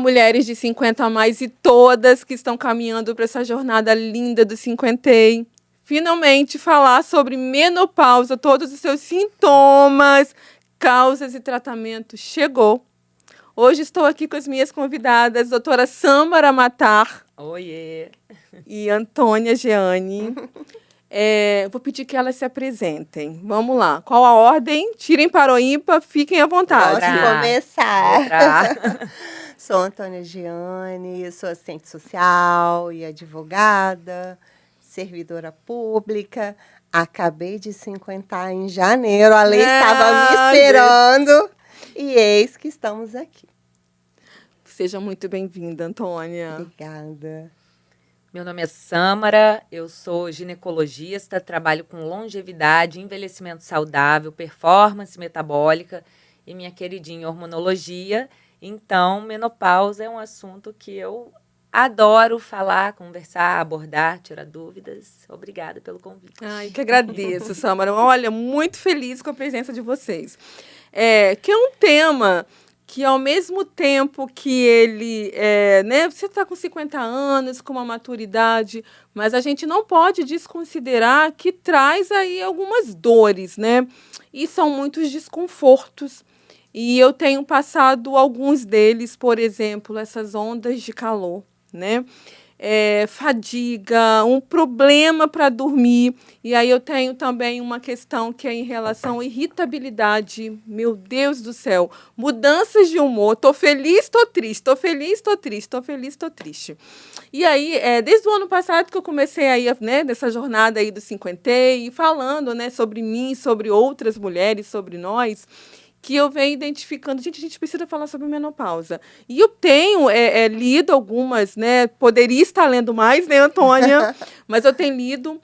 mulheres de 50 a mais e todas que estão caminhando para essa jornada linda do 50. Finalmente falar sobre menopausa, todos os seus sintomas, causas e tratamentos. Chegou. Hoje estou aqui com as minhas convidadas, doutora Sâmara Matar. Oiê! E Antônia Jeane. Vou pedir que elas se apresentem. Vamos lá. Qual a ordem? Tirem para o ímpar, fiquem à vontade. Posso começar. Sou Antônia Jeane, sou assistente social e advogada, servidora pública. Acabei de 50 em janeiro, a lei estava me esperando e eis que estamos aqui. Seja muito bem-vinda, Antônia. Obrigada. Meu nome é Sâmara, eu sou ginecologista, trabalho com longevidade, envelhecimento saudável, performance metabólica e minha queridinha hormonologia. Então, menopausa é um assunto que eu adoro falar, conversar, abordar, tirar dúvidas. Obrigada pelo convite. Ai, que agradeço, Sâmara. Olha, muito feliz com a presença de vocês. Que é um tema que, ao mesmo tempo que ele, você está com 50 anos, com uma maturidade, mas a gente não pode desconsiderar que traz aí algumas dores, né? E são muitos desconfortos. E eu tenho passado alguns deles, por exemplo, essas ondas de calor, né? Fadiga, um problema para dormir. E aí eu tenho também uma questão que é em relação à irritabilidade. Meu Deus do céu, mudanças de humor. Estou feliz, estou triste, estou feliz, estou triste, estou feliz, estou triste. E aí, desde o ano passado que eu comecei aí, né, dessa jornada aí do 50 e falando, né, sobre mim, sobre outras mulheres, sobre nós, que eu venho identificando, a gente precisa falar sobre menopausa. E eu tenho lido algumas, né? Poderia estar lendo mais, né, Antônia? Mas eu tenho lido,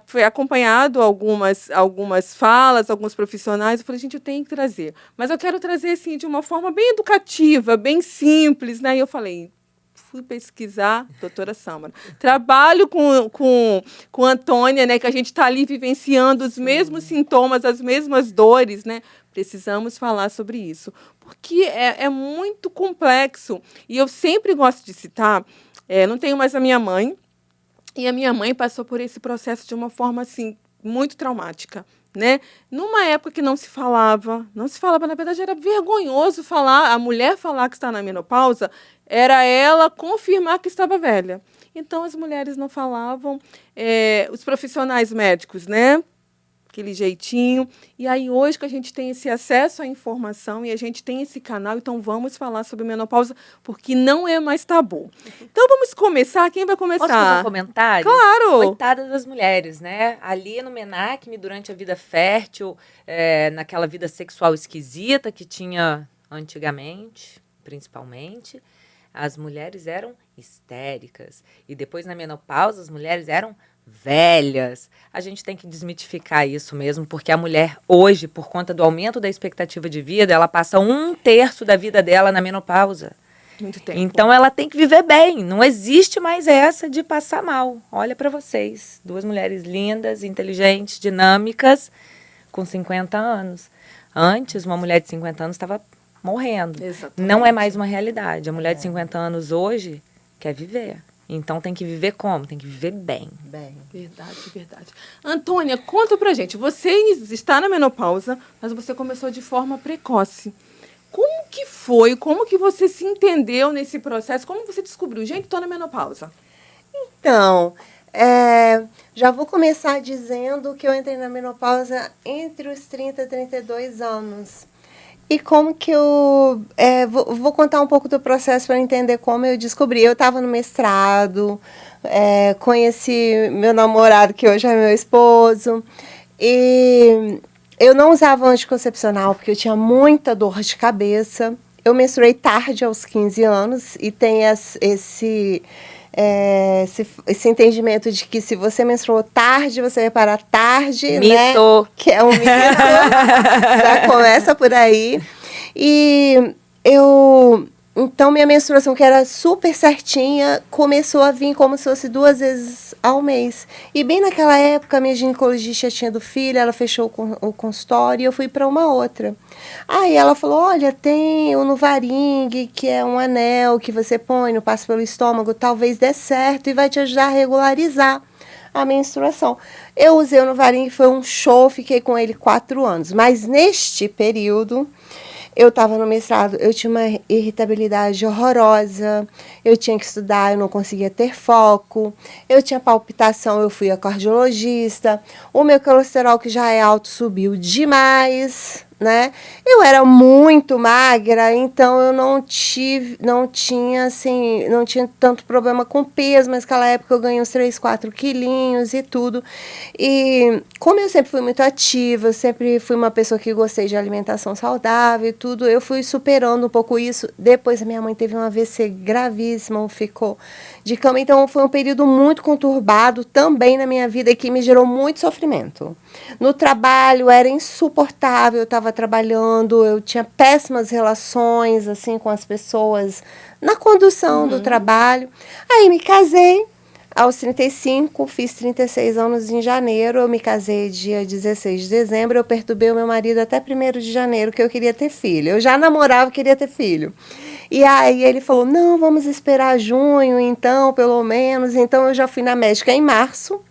foi acompanhado algumas falas, alguns profissionais. Eu falei, gente, eu tenho que trazer. Mas eu quero trazer, assim, de uma forma bem educativa, bem simples, né? E eu falei, fui pesquisar, doutora Sâmara. Trabalho com a Antônia, né? Que a gente está ali vivenciando os mesmos sintomas, as mesmas dores, né? Precisamos falar sobre isso, porque é muito complexo. E eu sempre gosto de citar, não tenho mais a minha mãe, e a minha mãe passou por esse processo de uma forma assim, muito traumática. Né? Numa época que não se falava, na verdade era vergonhoso falar, a mulher falar que está na menopausa, era ela confirmar que estava velha. Então as mulheres não falavam, os profissionais médicos, né? Aquele jeitinho. E aí, hoje que a gente tem esse acesso à informação e a gente tem esse canal, então vamos falar sobre menopausa, porque não é mais tabu. Então, vamos começar. Quem vai começar? Posso fazer um comentário? Claro! Coitada das mulheres, né? Ali no Menacme, durante a vida fértil, naquela vida sexual esquisita que tinha antigamente, principalmente, as mulheres eram histéricas. E depois, na menopausa, as mulheres eram velhas. A gente tem que desmitificar isso mesmo, porque a mulher hoje, por conta do aumento da expectativa de vida, ela passa 1/3 da vida dela na menopausa. Muito tempo. Então ela tem que viver bem. Não existe mais essa de passar mal. Olha para vocês, 2 mulheres lindas, inteligentes, dinâmicas, com 50 anos. Antes, uma mulher de 50 anos estava morrendo. Exatamente. Não é mais uma realidade. A mulher de 50 anos hoje quer viver. Então, tem que viver como? Tem que viver bem. Verdade, verdade. Antônia, conta pra gente. Você está na menopausa, mas você começou de forma precoce. Como que foi? Como que você se entendeu nesse processo? Como você descobriu? Gente, estou na menopausa. Então, já vou começar dizendo que eu entrei na menopausa entre os 30 e 32 anos. E como que eu... vou contar um pouco do processo para entender como eu descobri. Eu estava no mestrado, conheci meu namorado, que hoje é meu esposo, e eu não usava anticoncepcional porque eu tinha muita dor de cabeça. Eu menstruei tarde, aos 15 anos, e tem esse entendimento de que se você menstruou tarde, você vai parar tarde, mito, né? Que é um mito. Já começa por aí. E eu Então, minha menstruação, que era super certinha, começou a vir como se fosse 2 vezes ao mês. E bem naquela época, a minha ginecologista tinha do filho, ela fechou o consultório e eu fui para uma outra. Aí ela falou, olha, tem o Nuvaring, que é um anel que você põe, não passa pelo estômago, talvez dê certo e vai te ajudar a regularizar a menstruação. Eu usei o Nuvaring, foi um show, fiquei com ele 4 anos. Mas neste período, eu estava no mestrado, eu tinha uma irritabilidade horrorosa, eu tinha que estudar, eu não conseguia ter foco, eu tinha palpitação, eu fui a cardiologista, o meu colesterol, que já é alto, subiu demais, né? Eu era muito magra, então eu não tinha tanto problema com peso, mas naquela época eu ganhei uns 3, 4 quilinhos e tudo. E como eu sempre fui muito ativa, eu sempre fui uma pessoa que gostei de alimentação saudável e tudo, eu fui superando um pouco isso. Depois a minha mãe teve um AVC gravíssimo, ficou de cama, então foi um período muito conturbado também na minha vida e que me gerou muito sofrimento. No trabalho era insuportável, eu estava trabalhando, eu tinha péssimas relações assim com as pessoas na condução do trabalho. Aí me casei aos 35, fiz 36 anos em janeiro, eu me casei dia 16 de dezembro, eu perturbei o meu marido até 1º de janeiro, que eu queria ter filho. Eu já namorava, queria ter filho. E aí ele falou, não, vamos esperar junho, então, pelo menos. Então eu já fui na médica em março.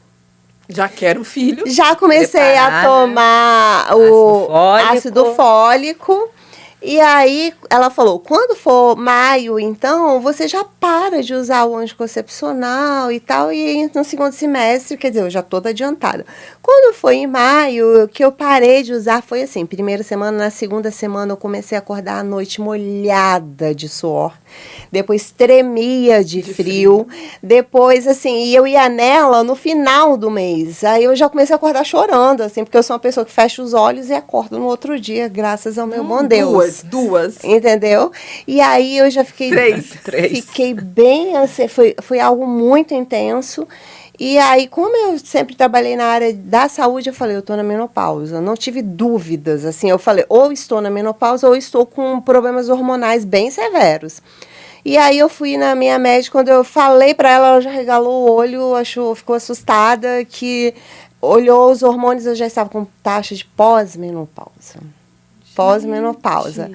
Já quero filho. Já comecei a tomar o ácido fólico. E aí ela falou, quando for maio, então, você já para de usar o anticoncepcional e tal, e no 2º semestre, quer dizer, eu já estou adiantada. Quando foi em maio, que eu parei de usar, foi assim, 1ª semana, na 2ª semana eu comecei a acordar à noite molhada de suor, depois tremia de frio, depois, assim, e eu ia nela no final do mês, aí eu já comecei a acordar chorando, assim, porque eu sou uma pessoa que fecha os olhos e acordo no outro dia, graças ao meu bom Deus. Duas. Entendeu? E aí eu já fiquei... Três. Fiquei bem, assim, foi algo muito intenso. E aí, como eu sempre trabalhei na área da saúde, eu falei, eu estou na menopausa. Não tive dúvidas, assim, eu falei, ou estou na menopausa ou estou com problemas hormonais bem severos. E aí eu fui na minha médica, quando eu falei para ela, ela já regalou o olho, ficou assustada, que olhou os hormônios, eu já estava com taxa de pós-menopausa. Pós-menopausa.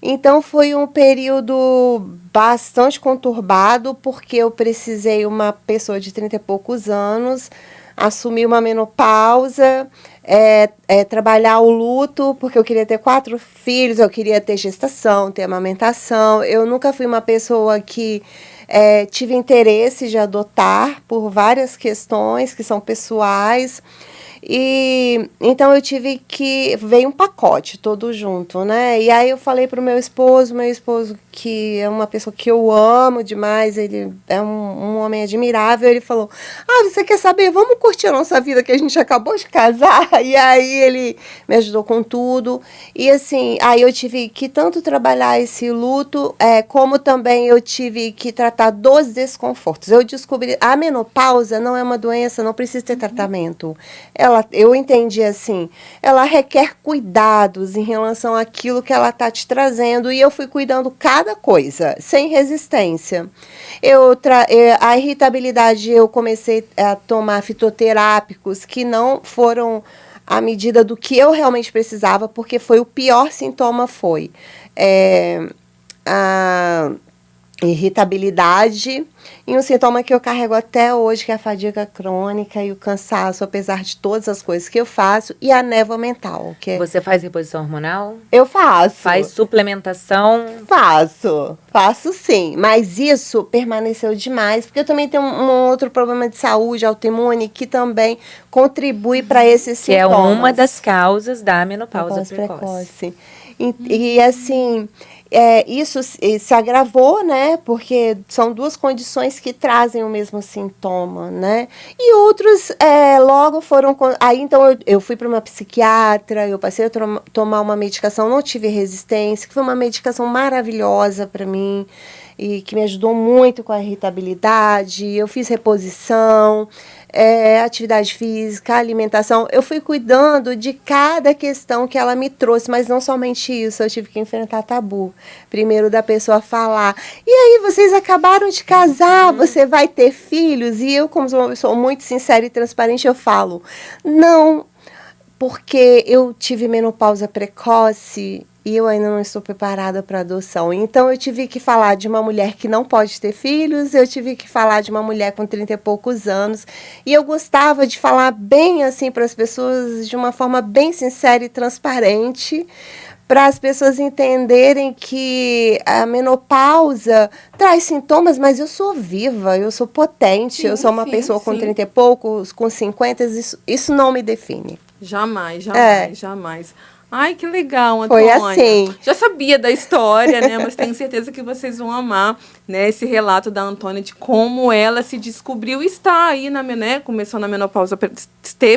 Então, foi um período bastante conturbado, porque eu precisei, uma pessoa de 30 e poucos anos, assumir uma menopausa, trabalhar o luto, porque eu queria ter 4 filhos, eu queria ter gestação, ter amamentação. Eu nunca fui uma pessoa que tive interesse de adotar por várias questões que são pessoais. E então eu tive que... veio um pacote todo junto, né? E aí eu falei pro meu esposo que é uma pessoa que eu amo demais, ele é um homem admirável, ele falou, você quer saber? Vamos curtir a nossa vida que a gente acabou de casar? E aí ele me ajudou com tudo. E assim, aí eu tive que tanto trabalhar esse luto, como também eu tive que tratar dos desconfortos. Eu descobri, a menopausa não é uma doença, não precisa ter tratamento. Eu entendi assim, ela requer cuidados em relação àquilo que ela está te trazendo, e eu fui cuidando cada coisa, sem resistência. A irritabilidade, eu comecei a tomar fitoterápicos que não foram à medida do que eu realmente precisava, porque foi o pior sintoma, a irritabilidade, e um sintoma que eu carrego até hoje, que é a fadiga crônica e o cansaço, apesar de todas as coisas que eu faço, e a névoa mental. Você faz reposição hormonal? Eu faço. Faz suplementação? Faço sim, mas isso permaneceu demais, porque eu também tenho um outro problema de saúde autoimune que também contribui para esses sintomas. Que é uma das causas da menopausa precoce. E assim... isso se agravou, né? Porque são 2 condições que trazem o mesmo sintoma, né? E outros logo foram... Aí, então, eu fui para uma psiquiatra, eu passei a tomar uma medicação, não tive resistência, que foi uma medicação maravilhosa para mim e que me ajudou muito com a irritabilidade. Eu fiz reposição, atividade física, alimentação. Eu fui cuidando de cada questão que ela me trouxe, mas não somente isso, eu tive que enfrentar tabu. Primeiro da pessoa falar, e aí, vocês acabaram de casar, você vai ter filhos? E eu, como uma pessoa muito sincera e transparente, eu falo, não, porque eu tive menopausa precoce e eu ainda não estou preparada para adoção. Então, eu tive que falar de uma mulher que não pode ter filhos, eu tive que falar de uma mulher com 30 e poucos anos, e eu gostava de falar bem assim para as pessoas, de uma forma bem sincera e transparente, para as pessoas entenderem que a menopausa traz sintomas, mas eu sou viva, eu sou potente, Sim, eu sou uma sim, pessoa com sim. 30 e poucos, com 50, isso não me define. Jamais, É. jamais. Ai, que legal, Foi Antônia. assim. Já sabia da história, né? Mas tenho certeza que vocês vão amar, né? Esse relato da Antônia de como ela se descobriu e está aí né? Começou na menopausa,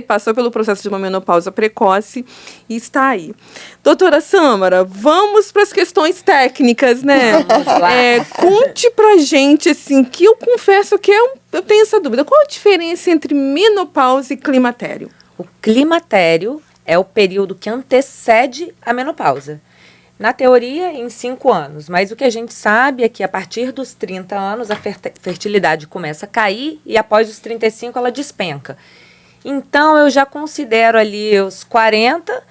passou pelo processo de uma menopausa precoce e está aí. Doutora Sâmara, vamos para as questões técnicas, né? Vamos lá. Conte pra gente, assim, que eu confesso que eu tenho essa dúvida. Qual a diferença entre menopausa e climatério? O climatério é o período que antecede a menopausa. Na teoria, em 5 anos, mas o que a gente sabe é que a partir dos 30 anos a fertilidade começa a cair e após os 35 ela despenca. Então, eu já considero ali os 40,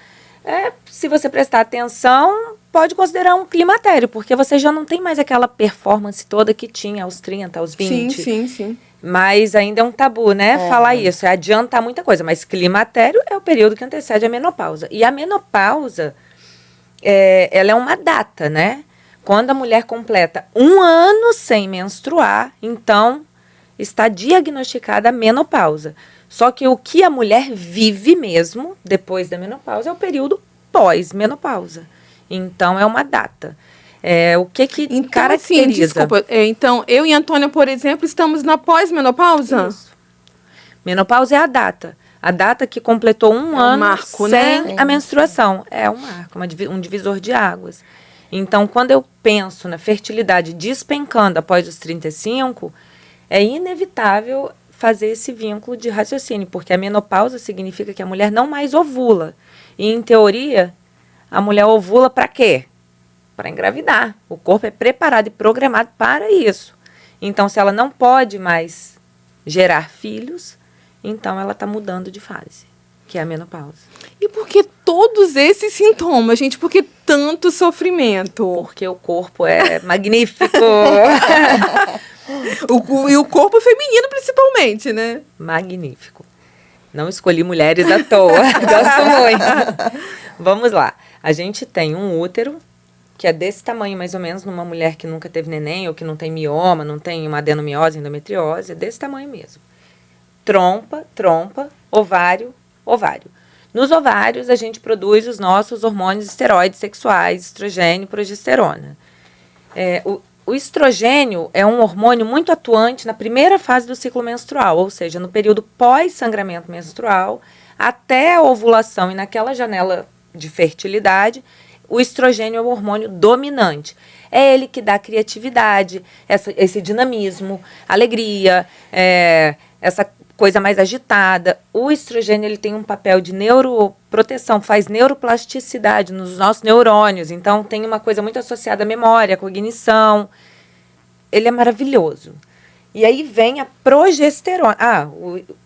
se você prestar atenção, pode considerar um climatério, porque você já não tem mais aquela performance toda que tinha aos 30, aos 20. Sim. Mas ainda é um tabu, né? Falar isso, adiantar muita coisa. Mas climatério é o período que antecede a menopausa. E a menopausa, ela é uma data, né? Quando a mulher completa 1 ano sem menstruar, então está diagnosticada a menopausa. Só que o que a mulher vive mesmo depois da menopausa é o período pós-menopausa. Então, é uma data. O que Então, caracteriza? assim, desculpa. Então, eu e a Antônia, por exemplo, estamos na pós-menopausa? Isso. Menopausa é a data. A data que completou 1 ano marco, sem né? a menstruação. É um marco, um divisor de águas. Então, quando eu penso na fertilidade despencando após os 35, é inevitável fazer esse vínculo de raciocínio, porque a menopausa significa que a mulher não mais ovula. E, em teoria, a mulher ovula para quê? Para engravidar. O corpo é preparado e programado para isso. Então, se ela não pode mais gerar filhos, então ela está mudando de fase, que é a menopausa. E por que todos esses sintomas, gente? Por que tanto sofrimento? Porque o corpo é magnífico. E o corpo feminino, principalmente, né? Magnífico. Não escolhi mulheres à toa. Gosto muito. Vamos lá. A gente tem um útero que é desse tamanho, mais ou menos, numa mulher que nunca teve neném, ou que não tem mioma, não tem uma adenomiose, endometriose, é desse tamanho mesmo. Trompa, ovário. Nos ovários, a gente produz os nossos hormônios esteroides sexuais, estrogênio e progesterona. O estrogênio é um hormônio muito atuante na primeira fase do ciclo menstrual, ou seja, no período pós-sangramento menstrual, até a ovulação e naquela janela de fertilidade. O estrogênio é o hormônio dominante. É ele que dá criatividade, esse dinamismo, alegria, essa coisa mais agitada. O estrogênio ele tem um papel de neuroproteção, faz neuroplasticidade nos nossos neurônios. Então, tem uma coisa muito associada à memória, à cognição. Ele é maravilhoso. E aí vem a progesterona.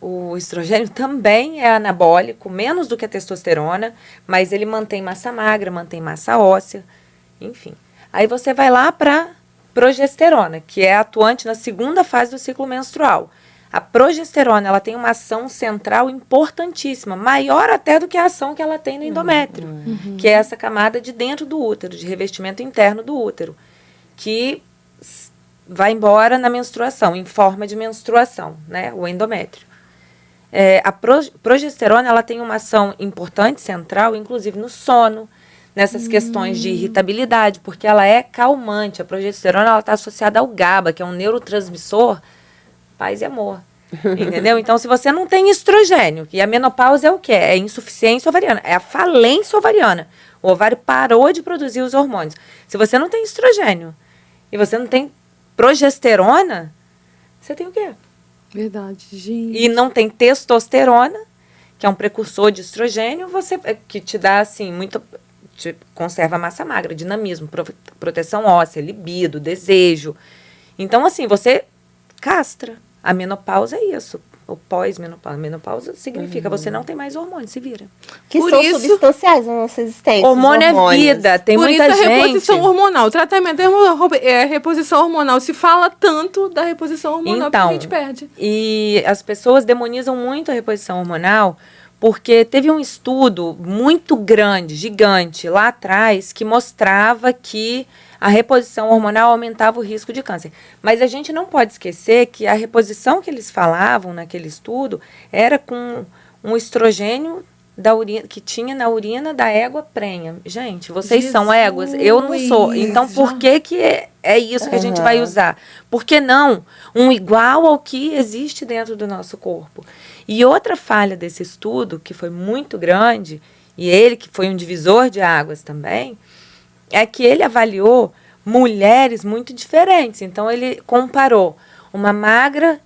O estrogênio também é anabólico, menos do que a testosterona, mas ele mantém massa magra, mantém massa óssea, enfim. Aí você vai lá para progesterona, que é atuante na segunda fase do ciclo menstrual. A progesterona, ela tem uma ação central importantíssima, maior até do que a ação que ela tem no endométrio, que é essa camada de dentro do útero, de revestimento interno do útero, que vai embora na menstruação, em forma de menstruação, né, o endométrio. A progesterona, ela tem uma ação importante, central, inclusive no sono, nessas questões de irritabilidade, porque ela é calmante. A progesterona, ela está associada ao GABA, que é um neurotransmissor, paz e amor, entendeu? Então, se você não tem estrogênio, e a menopausa é o quê? É insuficiência ovariana, é a falência ovariana. O ovário parou de produzir os hormônios. Se você não tem estrogênio e você não tem progesterona, você tem o quê? Verdade, gente. E não tem testosterona, que é um precursor de estrogênio, que te dá, assim, te conserva a massa magra, dinamismo, proteção óssea, libido, desejo. Então, assim, você castra. A menopausa é isso. O pós-menopausa. Menopausa significa você não tem mais hormônio, se vira. Que Por são isso- substanciais na nossa existência. Hormônio é hormônios. vida. Tem Por muita isso a gente... reposição hormonal. O tratamento é reposição hormonal. Se fala tanto da reposição hormonal que a Então, gente perde. E as pessoas demonizam muito a reposição hormonal porque teve um estudo muito grande, gigante, lá atrás, que mostrava que a reposição hormonal aumentava o risco de câncer. Mas a gente não pode esquecer que a reposição que eles falavam naquele estudo era com um estrogênio da urina, que tinha na urina da égua prenha. Gente, vocês são éguas? Eu não sou. Então, por que é isso que a gente vai usar? Por que não um igual ao que existe dentro do nosso corpo? E outra falha desse estudo, que foi muito grande, e ele que foi um divisor de águas também, é que ele avaliou mulheres muito diferentes. Então, ele comparou uma magra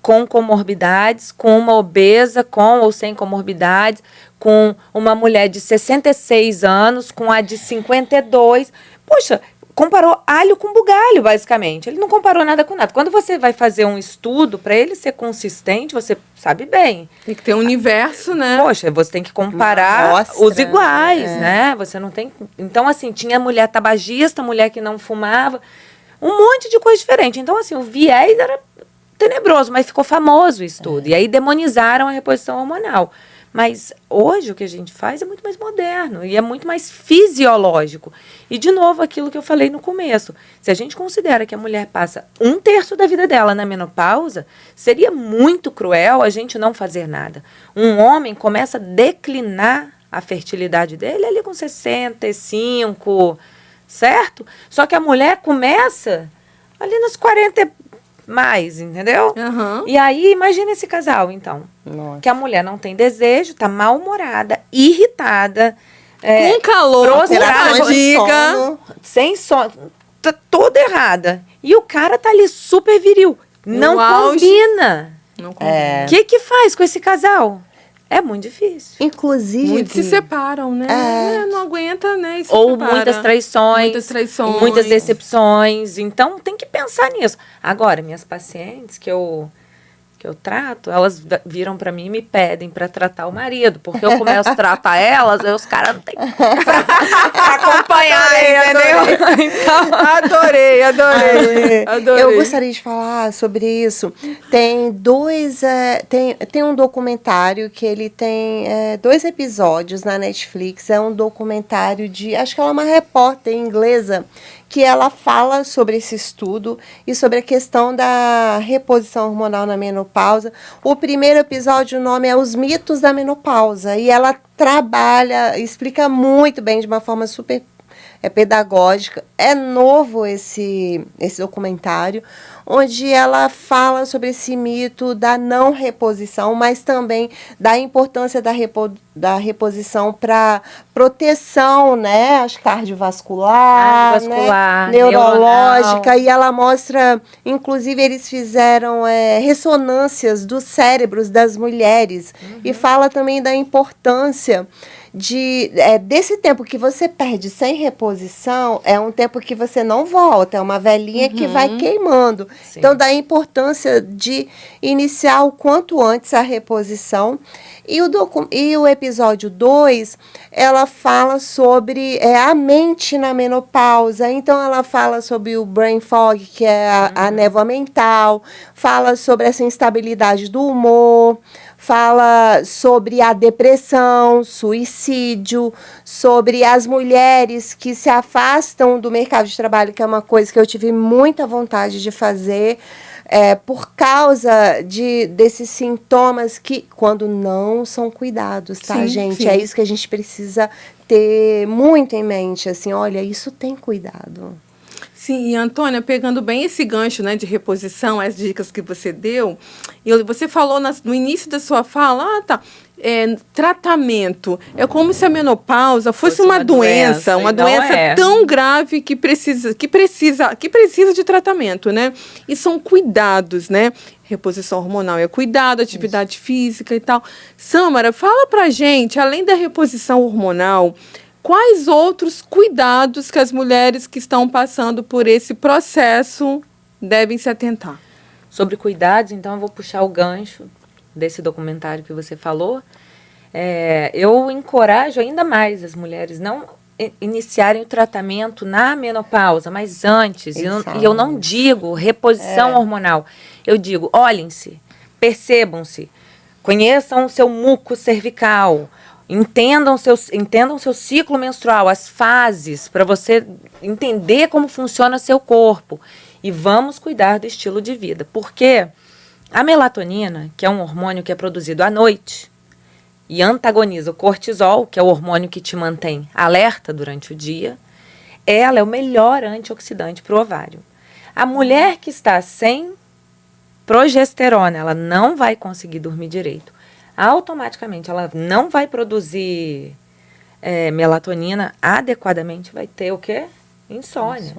com comorbidades, com uma obesa com ou sem comorbidades, com uma mulher de 66 anos, com a de 52. Poxa, comparou alho com bugalho, basicamente. Ele não comparou nada com nada. Quando você vai fazer um estudo, para ele ser consistente, você sabe bem. Tem que ter um universo, né? Poxa, você tem que comparar Amostra, os iguais, né? Você não tem... Então, assim, tinha mulher tabagista, mulher que não fumava, um monte de coisa diferente. Então, assim, o viés era tenebroso, mas ficou famoso o estudo. E aí demonizaram a reposição hormonal. Mas hoje o que a gente faz é muito mais moderno e é muito mais fisiológico. E, de novo, aquilo que eu falei no começo. Se a gente considera que a mulher passa 1/3 da vida dela na menopausa, seria muito cruel a gente não fazer nada. Um homem começa a declinar a fertilidade dele ali com 65, certo? Só que a mulher começa ali nos 40 mais, entendeu? Aham. E aí, imagina esse casal, então. Nossa. Que a mulher não tem desejo, tá mal-humorada, irritada, Com calor, com prostrada, alterações de fadiga. sono. sem sono, tá toda errada. E o cara tá ali super viril. Não auge. combina. Não combina. O que faz com esse casal? É muito difícil. Inclusive... Muitos se separam, né? Não aguenta, né? E se Ou separa. muitas traições, Muitas traições. muitas decepções. Então, tem que pensar nisso. Agora, minhas pacientes que eu trato, elas viram pra mim e me pedem pra tratar o marido, porque eu começo a tratar elas, aí os caras não tem pra acompanhar, entendeu? Então, Adorei. Eu gostaria de falar sobre isso. Tem tem um documentário que ele tem 2 episódios na Netflix. É um documentário acho que ela é uma repórter inglesa, que ela fala sobre esse estudo e sobre a questão da reposição hormonal na menopausa. O primeiro episódio, o nome é Os Mitos da Menopausa, e ela explica muito bem, de uma forma super pedagógica. É novo esse documentário, onde ela fala sobre esse mito da não reposição, mas também da importância da reposição para proteção, né? Acho cardiovascular, né? Neurológica. neuronal. E ela mostra, inclusive, eles fizeram ressonâncias dos cérebros das mulheres. E fala também da importância desse tempo que você perde sem reposição, é um tempo que você não volta, é uma velhinha que vai queimando. Sim. Então, da importância de iniciar o quanto antes a reposição. E o episódio 2, ela fala sobre a mente na menopausa. Então, ela fala sobre o brain fog, que é a névoa mental, fala sobre essa instabilidade do humor, fala sobre a depressão, suicídio, sobre as mulheres que se afastam do mercado de trabalho, que é uma coisa que eu tive muita vontade de fazer, por causa desses sintomas que, quando não são cuidados, tá, Sim, gente? sim. É isso que a gente precisa ter muito em mente, assim, olha, isso tem cuidado. Sim, e Antônia, pegando bem esse gancho, né, de reposição, as dicas que você deu, você falou no início da sua fala, tratamento. É como se a menopausa fosse uma doença tão grave que precisa de tratamento, né? E são cuidados, né? Reposição hormonal é cuidado, atividade física e tal. Sâmara, fala pra gente, além da reposição hormonal, quais outros cuidados que as mulheres que estão passando por esse processo devem se atentar? Sobre cuidados, então eu vou puxar o gancho desse documentário que você falou. Eu encorajo ainda mais as mulheres não iniciarem o tratamento na menopausa, mas antes. E eu não digo reposição hormonal. Eu digo, olhem-se, percebam-se, conheçam o seu muco cervical, entendam seu ciclo menstrual, as fases, para você entender como funciona seu corpo. E vamos cuidar do estilo de vida. Porque a melatonina, que é um hormônio que é produzido à noite, e antagoniza o cortisol, que é o hormônio que te mantém alerta durante o dia, ela é o melhor antioxidante para o ovário. A mulher que está sem progesterona, ela não vai conseguir dormir direito. Automaticamente, ela não vai produzir melatonina adequadamente, vai ter o quê? Insônia.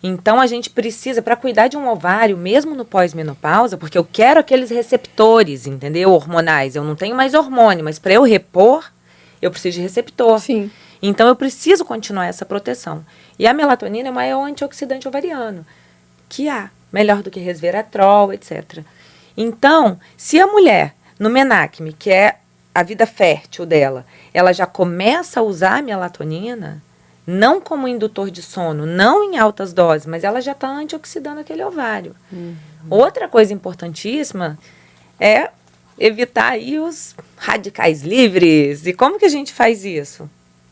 Então, a gente precisa, para cuidar de um ovário, mesmo no pós-menopausa, porque eu quero aqueles receptores, entendeu? Hormonais. Eu não tenho mais hormônio, mas para eu repor, eu preciso de receptor. Sim. Então, eu preciso continuar essa proteção. E a melatonina é o maior antioxidante ovariano que há. Melhor do que resveratrol, etc. Então, se a mulher, no menacme, que é a vida fértil dela, ela já começa a usar a melatonina, não como indutor de sono, não em altas doses, mas ela já está antioxidando aquele ovário. Outra coisa importantíssima é evitar aí os radicais livres. E como que a gente faz isso?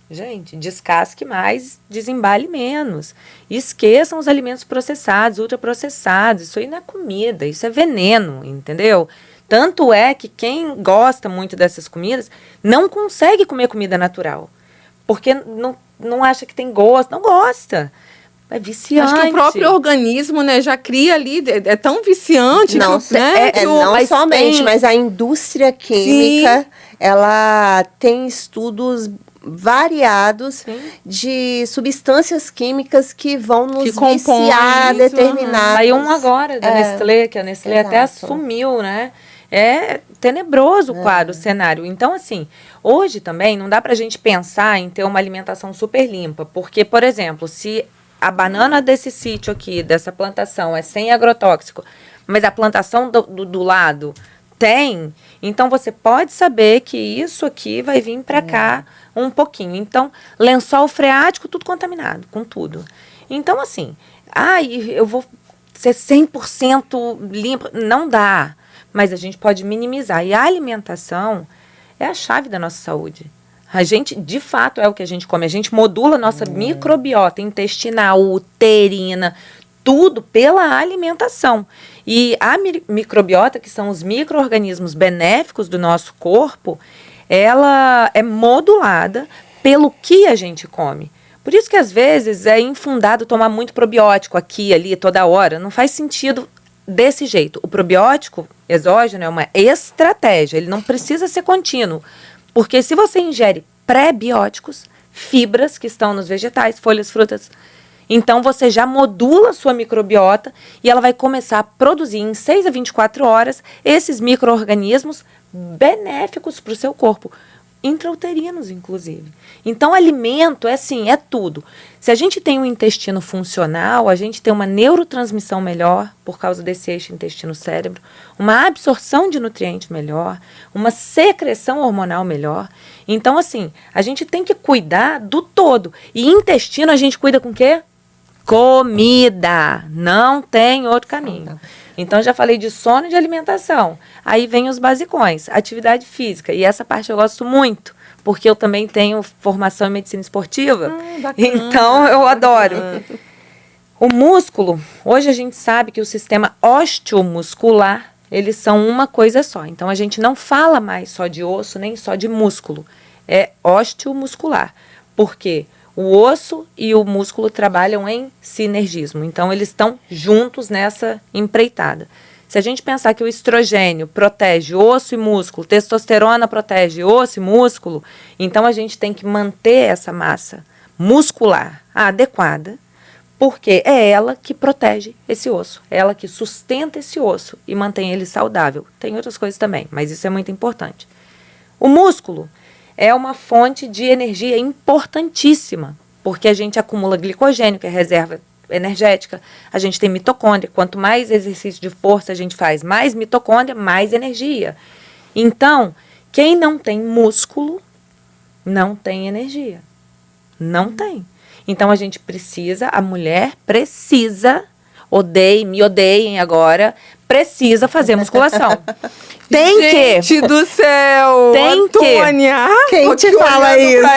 Gente, descasque mais, desembale menos. Esqueçam os alimentos processados, ultraprocessados. Isso aí não é comida, isso é veneno, entendeu? Tanto é que quem gosta muito dessas comidas não consegue comer comida natural. Porque não acha que tem gosto, não gosta. É viciante. Acho que o próprio organismo, né, já cria ali, é tão viciante. Não, não somente, mas a indústria química, ela tem estudos variados de substâncias químicas que vão nos viciar determinadas. Saiu um agora da Nestlé, que a Nestlé até assumiu, né? É tenebroso o quadro, o cenário. Então, assim, hoje também não dá pra gente pensar em ter uma alimentação super limpa. Porque, por exemplo, se a banana desse sítio aqui, dessa plantação, é sem agrotóxico, mas a plantação do lado tem, então você pode saber que isso aqui vai vir pra cá um pouquinho. Então, lençol freático, tudo contaminado, com tudo. Então, assim, eu vou ser 100% limpo. Não dá. Mas a gente pode minimizar. E a alimentação é a chave da nossa saúde. A gente, de fato, é o que a gente come. A gente modula a nossa microbiota intestinal, uterina, tudo pela alimentação. E a microbiota, que são os micro-organismos benéficos do nosso corpo, ela é modulada pelo que a gente come. Por isso que, às vezes, é infundado tomar muito probiótico aqui, ali, toda hora. Não faz sentido desse jeito. O probiótico exógeno é uma estratégia, ele não precisa ser contínuo, porque se você ingere pré-bióticos, fibras que estão nos vegetais, folhas, frutas, então você já modula a sua microbiota e ela vai começar a produzir em 6 a 24 horas esses micro-organismos benéficos para o seu corpo, intrauterinos, inclusive. Então, alimento é tudo. Se a gente tem um intestino funcional, a gente tem uma neurotransmissão melhor, por causa desse eixo intestino-cérebro, uma absorção de nutrientes melhor, uma secreção hormonal melhor. Então, assim, a gente tem que cuidar do todo. E intestino a gente cuida com o quê? Comida. Não tem outro caminho. Então, já falei de sono e de alimentação. Aí vem os basicões, atividade física. E essa parte eu gosto muito, porque eu também tenho formação em medicina esportiva. Bacana, então, eu adoro. O músculo, hoje a gente sabe que o sistema osteomuscular, eles são uma coisa só. Então, a gente não fala mais só de osso, nem só de músculo. É osteomuscular. Por quê? O osso e o músculo trabalham em sinergismo. Então, eles estão juntos nessa empreitada. Se a gente pensar que o estrogênio protege osso e músculo, testosterona protege osso e músculo, então a gente tem que manter essa massa muscular adequada, porque é ela que protege esse osso, é ela que sustenta esse osso e mantém ele saudável. Tem outras coisas também, mas isso é muito importante. O músculo é uma fonte de energia importantíssima, porque a gente acumula glicogênio, que é reserva energética, a gente tem mitocôndria. Quanto mais exercício de força a gente faz, mais mitocôndria, mais energia. Então, quem não tem músculo, não tem energia. Não tem. Então, a gente precisa, a mulher precisa, me odeiem agora, precisa fazer musculação. Tem que. Gente do céu! Tem Antônia! Quem te fala isso?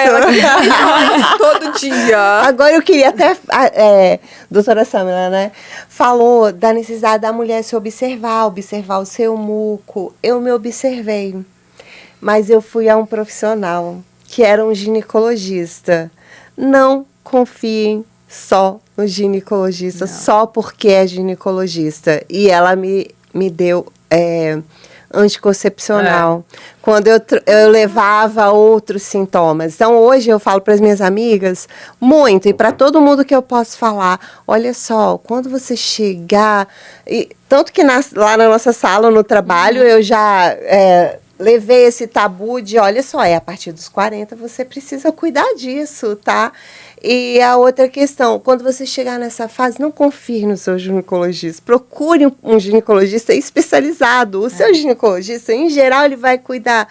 Todo dia. Agora eu queria até, doutora Samila, né, falou da necessidade da mulher se observar o seu muco. Eu me observei, mas eu fui a um profissional, que era um ginecologista. Não confiem só no ginecologista, só porque é ginecologista. E ela me deu anticoncepcional, quando eu levava outros sintomas. Então, hoje eu falo para as minhas amigas muito, e para todo mundo que eu posso falar, olha só, quando você chegar... tanto que lá na nossa sala, no trabalho, eu já... levei esse tabu de, olha só, a partir dos 40 você precisa cuidar disso, tá? E a outra questão, quando você chegar nessa fase, não confie no seu ginecologista. Procure um ginecologista especializado. O seu ginecologista, em geral, ele vai cuidar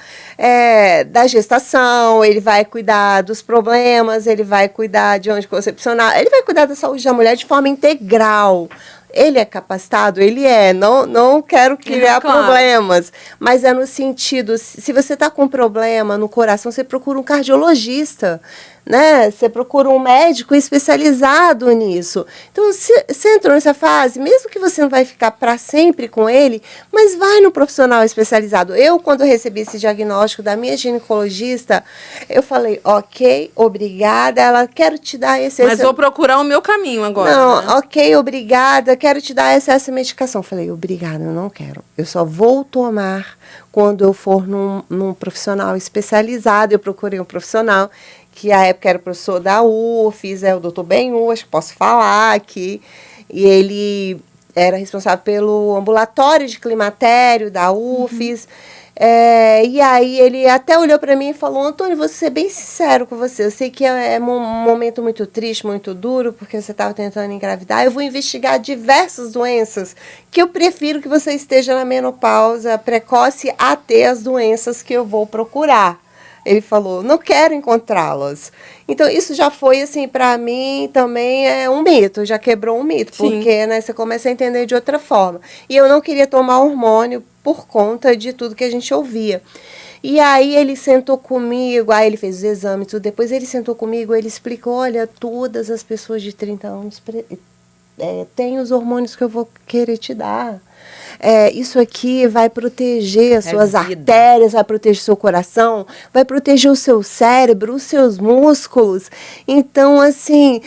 da gestação, ele vai cuidar dos problemas, ele vai cuidar de anticoncepcional, ele vai cuidar da saúde da mulher de forma integral. Ele é capacitado? Ele é. Não quero criar problemas. Mas é no sentido, se você está com problema no coração, você procura um cardiologista, né? Você procura um médico especializado nisso. Então, você entrou nessa fase, mesmo que você não vai ficar para sempre com ele, mas vai no profissional especializado. Eu, quando recebi esse diagnóstico da minha ginecologista, eu falei, ok, obrigada, ela quero te dar Mas vou procurar o meu caminho agora. Não, né? ok, obrigada, quero te dar essa medicação. Eu falei, obrigada, eu não quero. Eu só vou tomar quando eu for num profissional especializado. Eu procurei um profissional que à época era professor da UFES, o doutor Benhu, acho que posso falar aqui, e ele era responsável pelo ambulatório de climatério da UFES, e aí ele até olhou para mim e falou, Antônio, vou ser bem sincero com você, eu sei que é um momento muito triste, muito duro, porque você estava tentando engravidar, eu vou investigar diversas doenças, que eu prefiro que você esteja na menopausa precoce até as doenças que eu vou procurar. Ele falou, não quero encontrá-las. Então, isso já foi, assim, para mim também é um mito, já quebrou um mito, Sim. porque, né, você começa a entender de outra forma. E eu não queria tomar hormônio por conta de tudo que a gente ouvia. E aí ele sentou comigo, aí ele fez os exames, tudo. Depois ele sentou comigo, ele explicou, olha, todas as pessoas de 30 anos têm os hormônios que eu vou querer te dar. Isso aqui vai proteger as suas artérias, vai proteger o seu coração, vai proteger o seu cérebro, os seus músculos. Então, assim,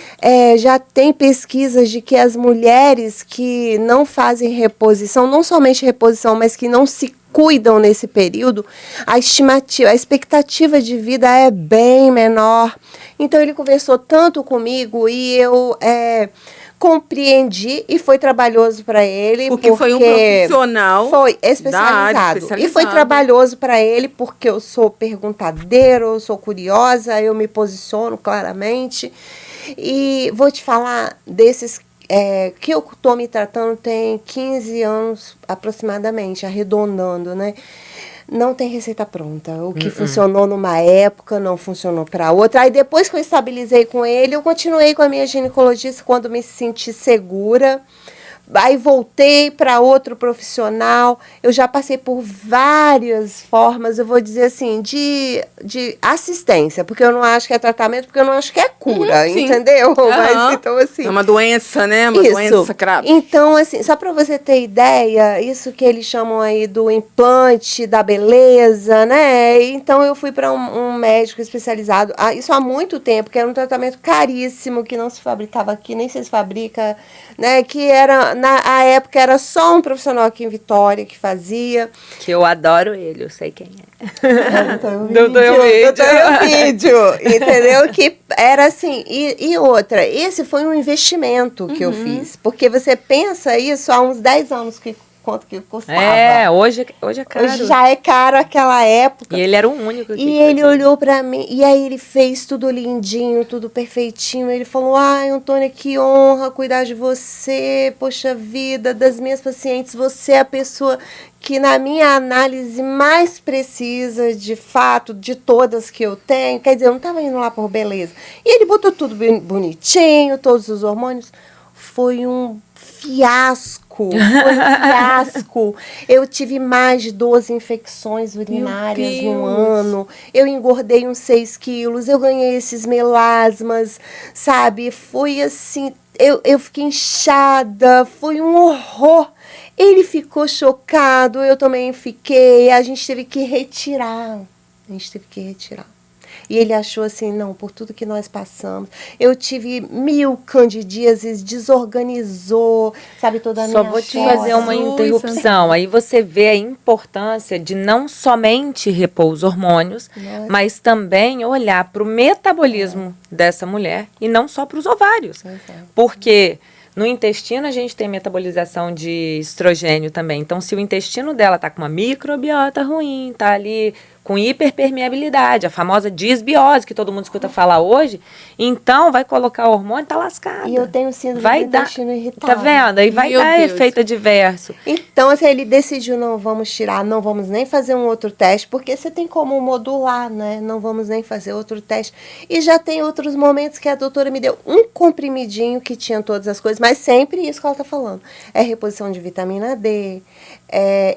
já tem pesquisas de que as mulheres que não fazem reposição, não somente reposição, mas que não se cuidam nesse período, a expectativa de vida é bem menor. Então, ele conversou tanto comigo e eu... compreendi e foi trabalhoso para ele. Porque foi um profissional. Foi especializado. E foi trabalhoso para ele porque eu sou perguntadeira, eu sou curiosa, eu me posiciono claramente. E vou te falar desses que eu estou me tratando tem 15 anos aproximadamente, arredondando, né? Não tem receita pronta. O que funcionou numa época não funcionou para outra. Aí depois que eu estabilizei com ele, eu continuei com a minha ginecologista quando me senti segura. Aí voltei para outro profissional. Eu já passei por várias formas, eu vou dizer assim, de assistência, porque eu não acho que é tratamento, porque eu não acho que é cura, entendeu? Mas, então, assim, é uma doença, né? Uma doença grave. Então, assim, só para você ter ideia, isso que eles chamam aí do implante da beleza, né? Então, eu fui para um médico especializado, isso há muito tempo, que era um tratamento caríssimo, que não se fabricava aqui, nem se fabrica, né? Que era Na época era só um profissional aqui em Vitória que fazia. Que eu adoro ele, eu sei quem é. Doutor vídeo, entendeu? Que era assim, e outra, esse foi um investimento que eu fiz, porque você pensa isso há uns 10 anos quanto que custava. Hoje é caro. Hoje já é caro aquela época. E ele era o único que E ele olhou pra mim, e aí ele fez tudo lindinho, tudo perfeitinho. Ele falou, ai, Antônia, que honra cuidar de você. Poxa vida, das minhas pacientes, você é a pessoa que na minha análise mais precisa, de fato, de todas que eu tenho. Quer dizer, eu não estava indo lá por beleza. E ele botou tudo bonitinho, todos os hormônios. Foi um fiasco. Foi um fiasco. Eu tive mais de 12 infecções urinárias no ano. Eu engordei uns 6 quilos. Eu ganhei esses melasmas, sabe? Foi assim, eu fiquei inchada. Foi um horror. Ele ficou chocado, eu também fiquei. A gente teve que retirar. E ele achou assim, não, por tudo que nós passamos. Eu tive 1000 candidíases, desorganizou, sabe, toda a minha Só vou te fazer uma interrupção. Aí você vê a importância de não somente repor os hormônios, mas também olhar para o metabolismo dessa mulher e não só para os ovários. Porque no intestino a gente tem metabolização de estrogênio também. Então, se o intestino dela tá com uma microbiota ruim, tá ali com hiperpermeabilidade, a famosa disbiose que todo mundo escuta falar hoje, então vai colocar o hormônio, tá lascado. E eu tenho síndrome do intestino irritável. Tá vendo? Aí vai dar efeito adverso. Então, assim, ele decidiu, não vamos tirar, não vamos nem fazer um outro teste, porque você tem como modular, né? Não vamos nem fazer outro teste. E já tem outros momentos que a doutora me deu um comprimidinho que tinha todas as coisas, mas sempre isso que ela tá falando. É reposição de vitamina D.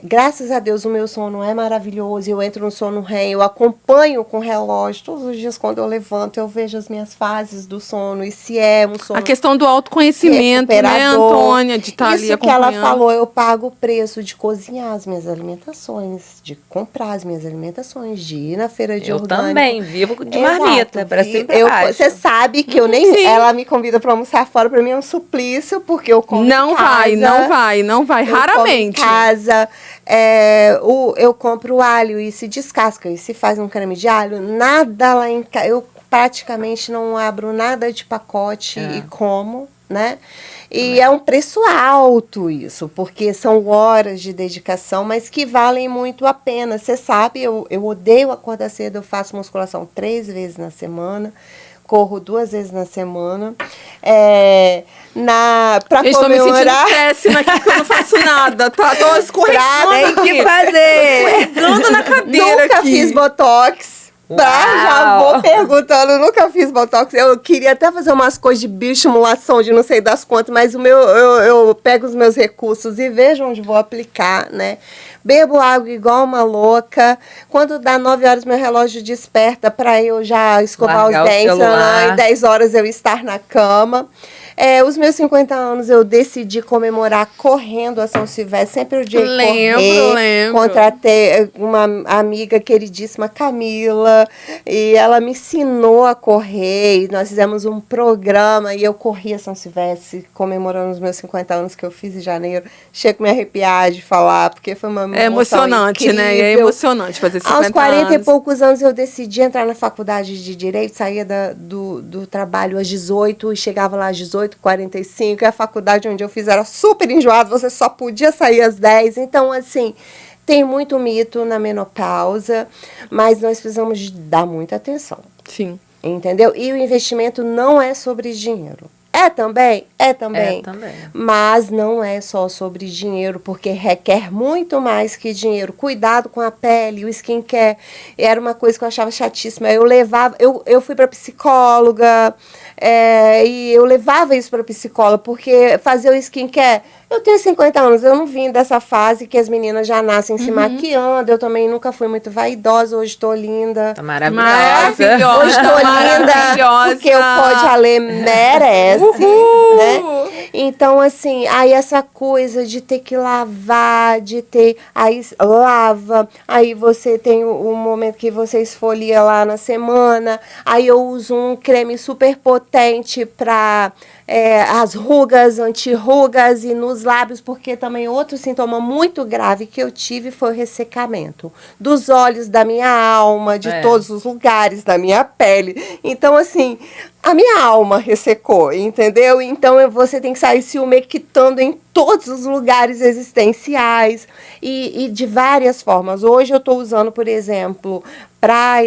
Graças a Deus o meu sono é maravilhoso, eu entro no sono REM, eu acompanho com relógio, todos os dias quando eu levanto eu vejo as minhas fases do sono, e se é um sono a questão do autoconhecimento, né, Antônia, de estar ali acompanhando. Isso que ela falou, eu pago o preço de cozinhar as minhas alimentações, de comprar as minhas alimentações, de ir na feira de orgânico. Eu também vivo de marmita, para sempre Você sabe que eu nem, ela me convida para almoçar fora, para mim é um suplício, porque eu como não em casa, não vai, raramente. Como em casa, eu compro o alho e se descasca, e se faz um creme de alho, nada lá em casa, eu praticamente não abro nada de pacote e como, né? E é um preço alto isso, porque são horas de dedicação, mas que valem muito a pena. Você sabe, eu odeio acordar cedo, eu faço musculação 3 vezes na semana, corro 2 vezes na semana. Pra eu estou me comemorar... sentindo péssima aqui, porque eu não faço nada, tá? Tô escorregando Tem aqui. que fazer. Escorregando na cadeira Nunca aqui. fiz botox. Já vou perguntando, nunca fiz botox. Eu queria até fazer umas coisas de bioestimulação, de não sei das quantas, mas eu pego os meus recursos e vejo onde vou aplicar, né? Bebo água igual uma louca. Quando dá 9 horas, meu relógio desperta para eu já escovar os dentes, e 10 horas eu estar na cama. Os meus 50 anos eu decidi comemorar correndo a São Silvestre, sempre o dia lembro. Contratei uma amiga queridíssima, Camila, e ela me ensinou a correr, e nós fizemos um programa, e eu corri a São Silvestre, comemorando os meus 50 anos que eu fiz em janeiro. Chego a me arrepiar de falar, porque foi uma emoção emocionante, incrível. né? É emocionante fazer 50 anos. Aos 40 e poucos anos eu decidi entrar na faculdade de Direito, saía do trabalho às 18 e chegava lá às 18h45, e a faculdade onde eu fiz era super enjoada, você só podia sair às 10. Então, assim, tem muito mito na menopausa, mas nós precisamos dar muita atenção. Sim. Entendeu? E o investimento não é sobre dinheiro. É também. Mas não é só sobre dinheiro, porque requer muito mais que dinheiro. Cuidado com a pele, o skincare. Era uma coisa que eu achava chatíssima. Eu fui para psicóloga, e eu levava isso para psicóloga, porque fazer o skincare... Eu tenho 50 anos, eu não vim dessa fase que as meninas já nascem se maquiando. Eu também nunca fui muito vaidosa, hoje estou linda. Tá maravilhosa. Hoje estou linda, porque o pó de Alê merece, né? Então, assim, aí essa coisa de ter que lavar, aí lava, aí você tem o momento que você esfolia lá na semana, aí eu uso um creme super potente para as rugas, antirrugas e nos lábios, porque também outro sintoma muito grave que eu tive foi o ressecamento dos olhos, da minha alma, de todos os lugares, da minha pele. Então, assim, a minha alma ressecou, entendeu? Então, você tem que sair se umectando em todos os lugares existenciais e de várias formas. Hoje eu estou usando, por exemplo, para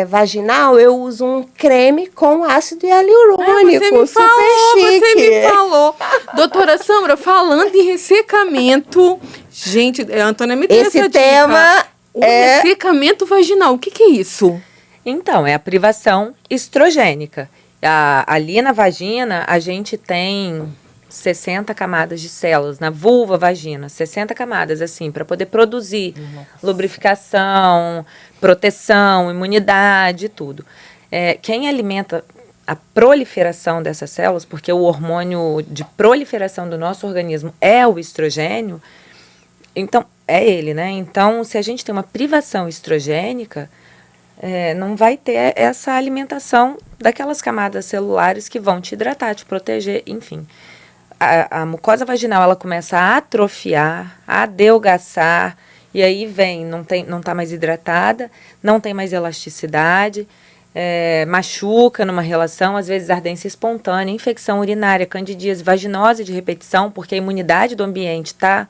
vaginal, eu uso um creme com ácido hialurônico. Você me falou. Doutora Samara, falando em ressecamento, gente, a Antônia me deu essa esse tema dica. O ressecamento vaginal, o que é isso? Então, é a privação estrogênica. Ali na vagina, a gente tem 60 camadas de células, na vulva vagina, 60 camadas, assim, para poder produzir lubrificação, proteção, imunidade, tudo. Quem alimenta a proliferação dessas células, porque o hormônio de proliferação do nosso organismo é o estrogênio, então, é ele, né? Então, se a gente tem uma privação estrogênica, não vai ter essa alimentação daquelas camadas celulares que vão te hidratar, te proteger, enfim. A mucosa vaginal, ela começa a atrofiar, a adelgaçar, e aí não está mais hidratada, não tem mais elasticidade, machuca numa relação, às vezes ardência espontânea, infecção urinária, candidíase, vaginose de repetição, porque a imunidade do ambiente está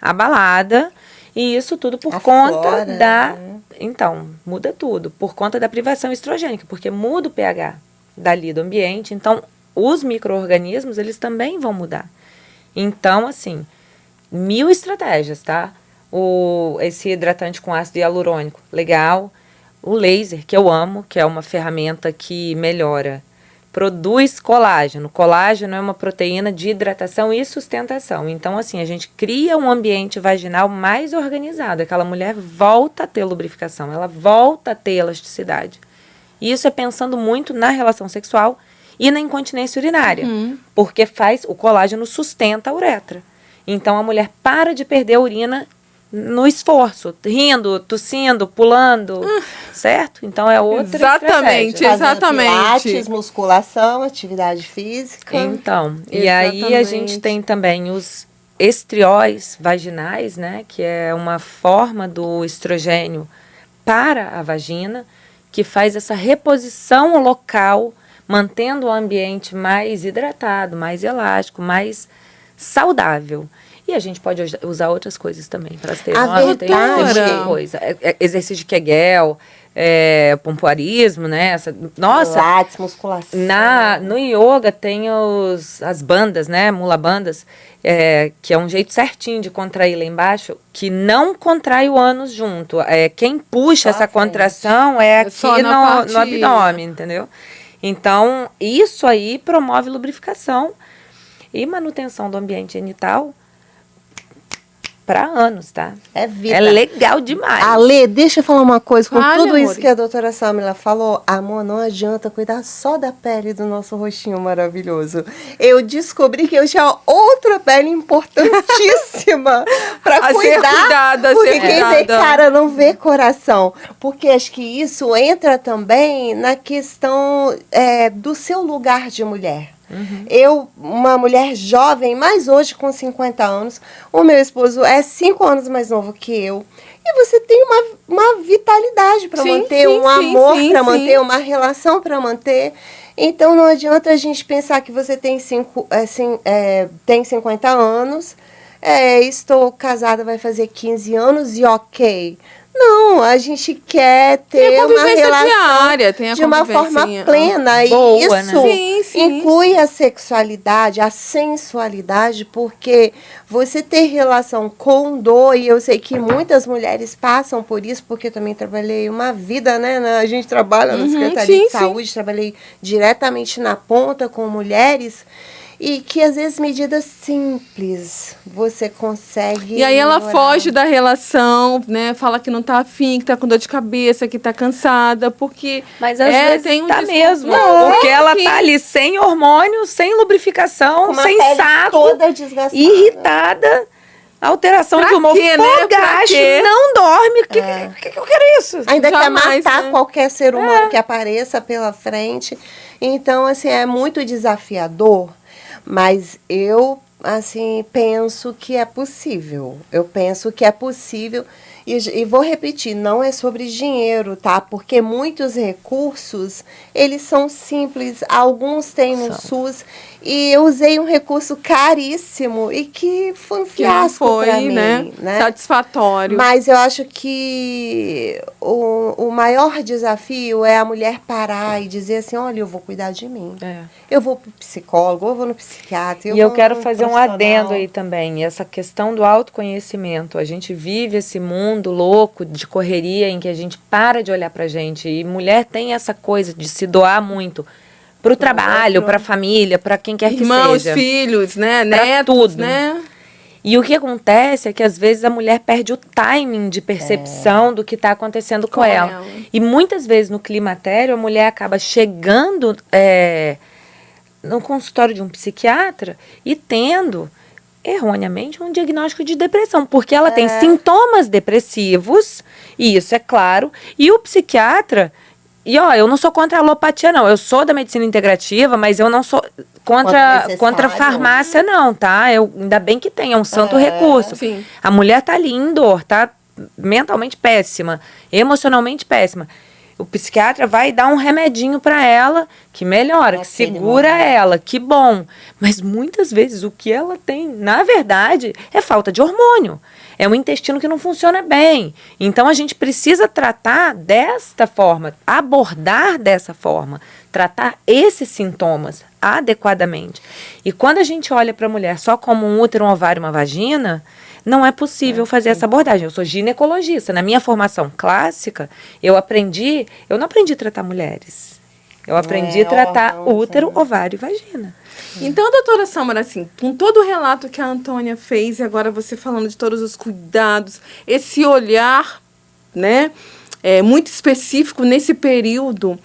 abalada, e isso tudo por conta da... Então, muda tudo, por conta da privação estrogênica, porque muda o pH dali do ambiente, então os micro-organismos, eles também vão mudar. Então, assim, 1000 estratégias, tá? Esse hidratante com ácido hialurônico, legal. O laser, que eu amo, que é uma ferramenta que melhora, produz colágeno. Colágeno é uma proteína de hidratação e sustentação. Então, assim, a gente cria um ambiente vaginal mais organizado. Aquela mulher volta a ter lubrificação, ela volta a ter elasticidade. E isso é pensando muito na relação sexual e na incontinência urinária. Porque o colágeno sustenta a uretra. Então, a mulher para de perder a urina no esforço, rindo, tossindo, pulando, certo? Então, é outra Exatamente, estratégia. exatamente. Pilates, musculação, atividade física. Então, e aí a gente tem também os estrióis vaginais, né? Que é uma forma do estrogênio para a vagina, que faz essa reposição local, mantendo o ambiente mais hidratado, mais elástico, mais saudável. E a gente pode usar outras coisas também para ter tem muita coisa. Exercício de Kegel, pompoarismo, né? Nossa! Pilates, musculação. No yoga tem as bandas, né? Mula bandas, que é um jeito certinho de contrair lá embaixo, que não contrai o ânus junto. Quem puxa essa contração é aqui no abdômen, entendeu? Então, isso aí promove lubrificação e manutenção do ambiente genital para anos, tá? É vida. É legal demais. Ale, deixa eu falar uma coisa. Com tudo isso amor. que a doutora Samila falou, amor, não adianta cuidar só da pele do nosso rostinho maravilhoso. Eu descobri que eu tinha outra pele importantíssima para cuidar. Porque quem vê cara não vê coração. Porque acho que isso entra também na questão do seu lugar de mulher. Eu, uma mulher jovem, mas hoje com 50 anos, o meu esposo é 5 anos mais novo que eu. E você tem uma vitalidade para manter, um amor para manter, uma relação para manter. Então não adianta a gente pensar que você tem 50 anos, estou casada, vai fazer 15 anos e ok. Não, a gente quer ter uma relação diária, de uma forma plena. Boa, e isso né? inclui a sexualidade, a sensualidade, porque você ter relação com dor, e eu sei que muitas mulheres passam por isso, porque eu também trabalhei uma vida, né? A gente trabalha na Secretaria de Saúde, trabalhei diretamente na ponta com mulheres. E que, às vezes, medidas simples você consegue... E aí ela foge da relação, né? Fala que não tá afim, que tá com dor de cabeça, que tá cansada, porque... Mas às vezes tem tá mesmo. Porque ela tá ali sem hormônio, sem lubrificação, sem saco, toda desgastada, irritada, alteração de humor, fogacho, não dorme. Que eu quero isso? Ainda quer matar qualquer ser humano que apareça pela frente. Então, assim, é muito desafiador. Mas eu, assim, penso que é possível. Eu penso que é possível. E vou repetir, não é sobre dinheiro, tá? Porque muitos recursos, eles são simples, alguns tem no SUS, e eu usei um recurso caríssimo e que foi um fiasco para mim, né? Satisfatório. Mas eu acho que o maior desafio é a mulher parar e dizer assim, olha, eu vou cuidar de mim. Eu vou pro psicólogo, eu vou no psiquiatra. E eu quero fazer um adendo aí também, essa questão do autoconhecimento. A gente vive esse mundo louco de correria em que a gente para de olhar pra gente. E mulher tem essa coisa de se doar muito pro trabalho, pra família, pra quem quer que seja. Irmãos, filhos, né? Netos, tudo. né? E o que acontece é que às vezes a mulher perde o timing de percepção do que está acontecendo com ela. E muitas vezes no climatério a mulher acaba chegando no consultório de um psiquiatra e tendo erroneamente um diagnóstico de depressão, porque ela tem sintomas depressivos, e isso é claro, e o psiquiatra... E, eu não sou contra a alopatia, não. Eu sou da medicina integrativa, mas eu não sou contra a farmácia, não, tá? Ainda bem que tem, é um santo recurso. Sim. A mulher tá ali em dor, tá mentalmente péssima, emocionalmente péssima. O psiquiatra vai dar um remedinho para ela que melhora, que segura ela, que bom. Mas muitas vezes o que ela tem, na verdade, é falta de hormônio. É um intestino que não funciona bem. Então, a gente precisa tratar desta forma, abordar dessa forma, tratar esses sintomas adequadamente. E quando a gente olha para a mulher só como um útero, um ovário, uma vagina, não é possível fazer essa abordagem. Eu sou ginecologista. Na minha formação clássica, eu não aprendi a tratar mulheres. Eu aprendi a tratar útero, ovário e vagina. Então, doutora Sâmara, assim, com todo o relato que a Antônia fez, e agora você falando de todos os cuidados, esse olhar, né, muito específico nesse período,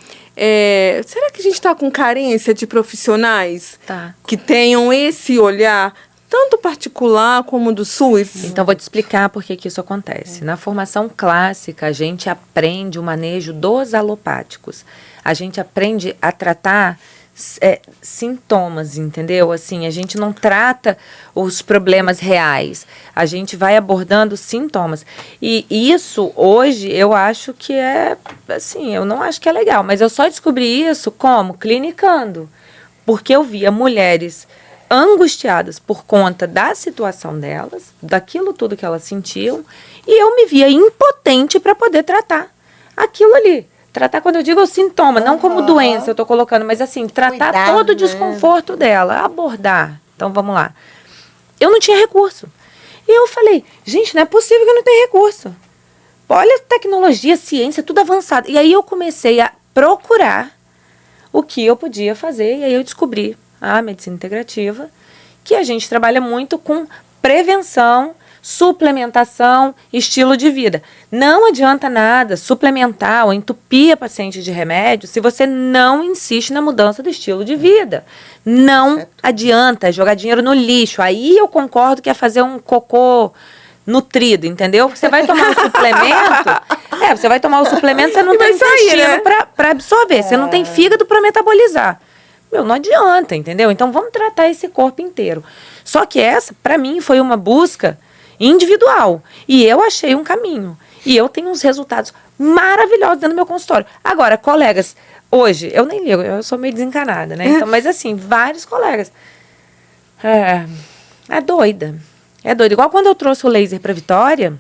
será que a gente está com carência de profissionais que tenham esse olhar, tanto particular como do SUS? Então, vou te explicar por que isso acontece. Na formação clássica, a gente aprende o manejo dos alopáticos. A gente aprende a tratar sintomas, entendeu? Assim, a gente não trata os problemas reais. A gente vai abordando sintomas. E isso, hoje, eu acho que assim, eu não acho que é legal. Mas eu só descobri isso como? Clinicando. Porque eu via mulheres angustiadas por conta da situação delas, daquilo tudo que elas sentiam, e eu me via impotente para poder tratar aquilo ali. Tratar, quando eu digo o sintoma, não como doença eu estou colocando, mas assim, tratar todo o desconforto dela, abordar. Então, vamos lá. Eu não tinha recurso. E eu falei, gente, não é possível que eu não tenha recurso. Olha a tecnologia, ciência, tudo avançado. E aí eu comecei a procurar o que eu podia fazer, e aí eu descobri a medicina integrativa, que a gente trabalha muito com prevenção, suplementação, estilo de vida. Não adianta nada suplementar ou entupir a paciente de remédio se você não insiste na mudança do estilo de vida. Não adianta jogar dinheiro no lixo. Aí eu concordo que é fazer um cocô nutrido, entendeu? Você vai tomar o suplemento, você vai tomar o suplemento, você não tem intestino para absorver, você não tem fígado para metabolizar. Não adianta, entendeu? Então, vamos tratar esse corpo inteiro. Só que essa, para mim, foi uma busca individual. E eu achei um caminho. E eu tenho uns resultados maravilhosos dentro do meu consultório. Agora, colegas, hoje, eu nem ligo, eu sou meio desencanada, né? Então, mas assim, vários colegas. É doida. É doida. Igual quando eu trouxe o laser para Vitória.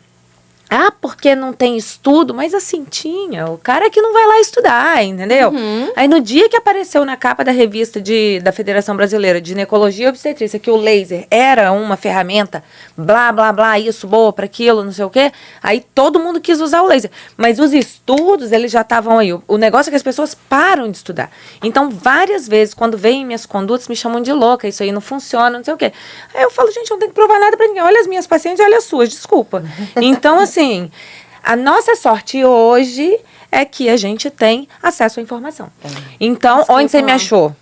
Porque não tem estudo? Mas assim, tinha. O cara que não vai lá estudar, entendeu? Aí no dia que apareceu na capa da revista da Federação Brasileira de Ginecologia e Obstetrícia que o laser era uma ferramenta, blá, blá, blá, isso, boa para aquilo, não sei o quê, aí todo mundo quis usar o laser. Mas os estudos, eles já estavam aí. O negócio é que as pessoas param de estudar. Então, várias vezes, quando veem minhas condutas, me chamam de louca, isso aí não funciona, não sei o quê. Aí eu falo, gente, eu não tenho que provar nada para ninguém. Olha as minhas pacientes, olha as suas, desculpa. Então, assim, a nossa sorte hoje é que a gente tem acesso à informação. Então, onde você me achou?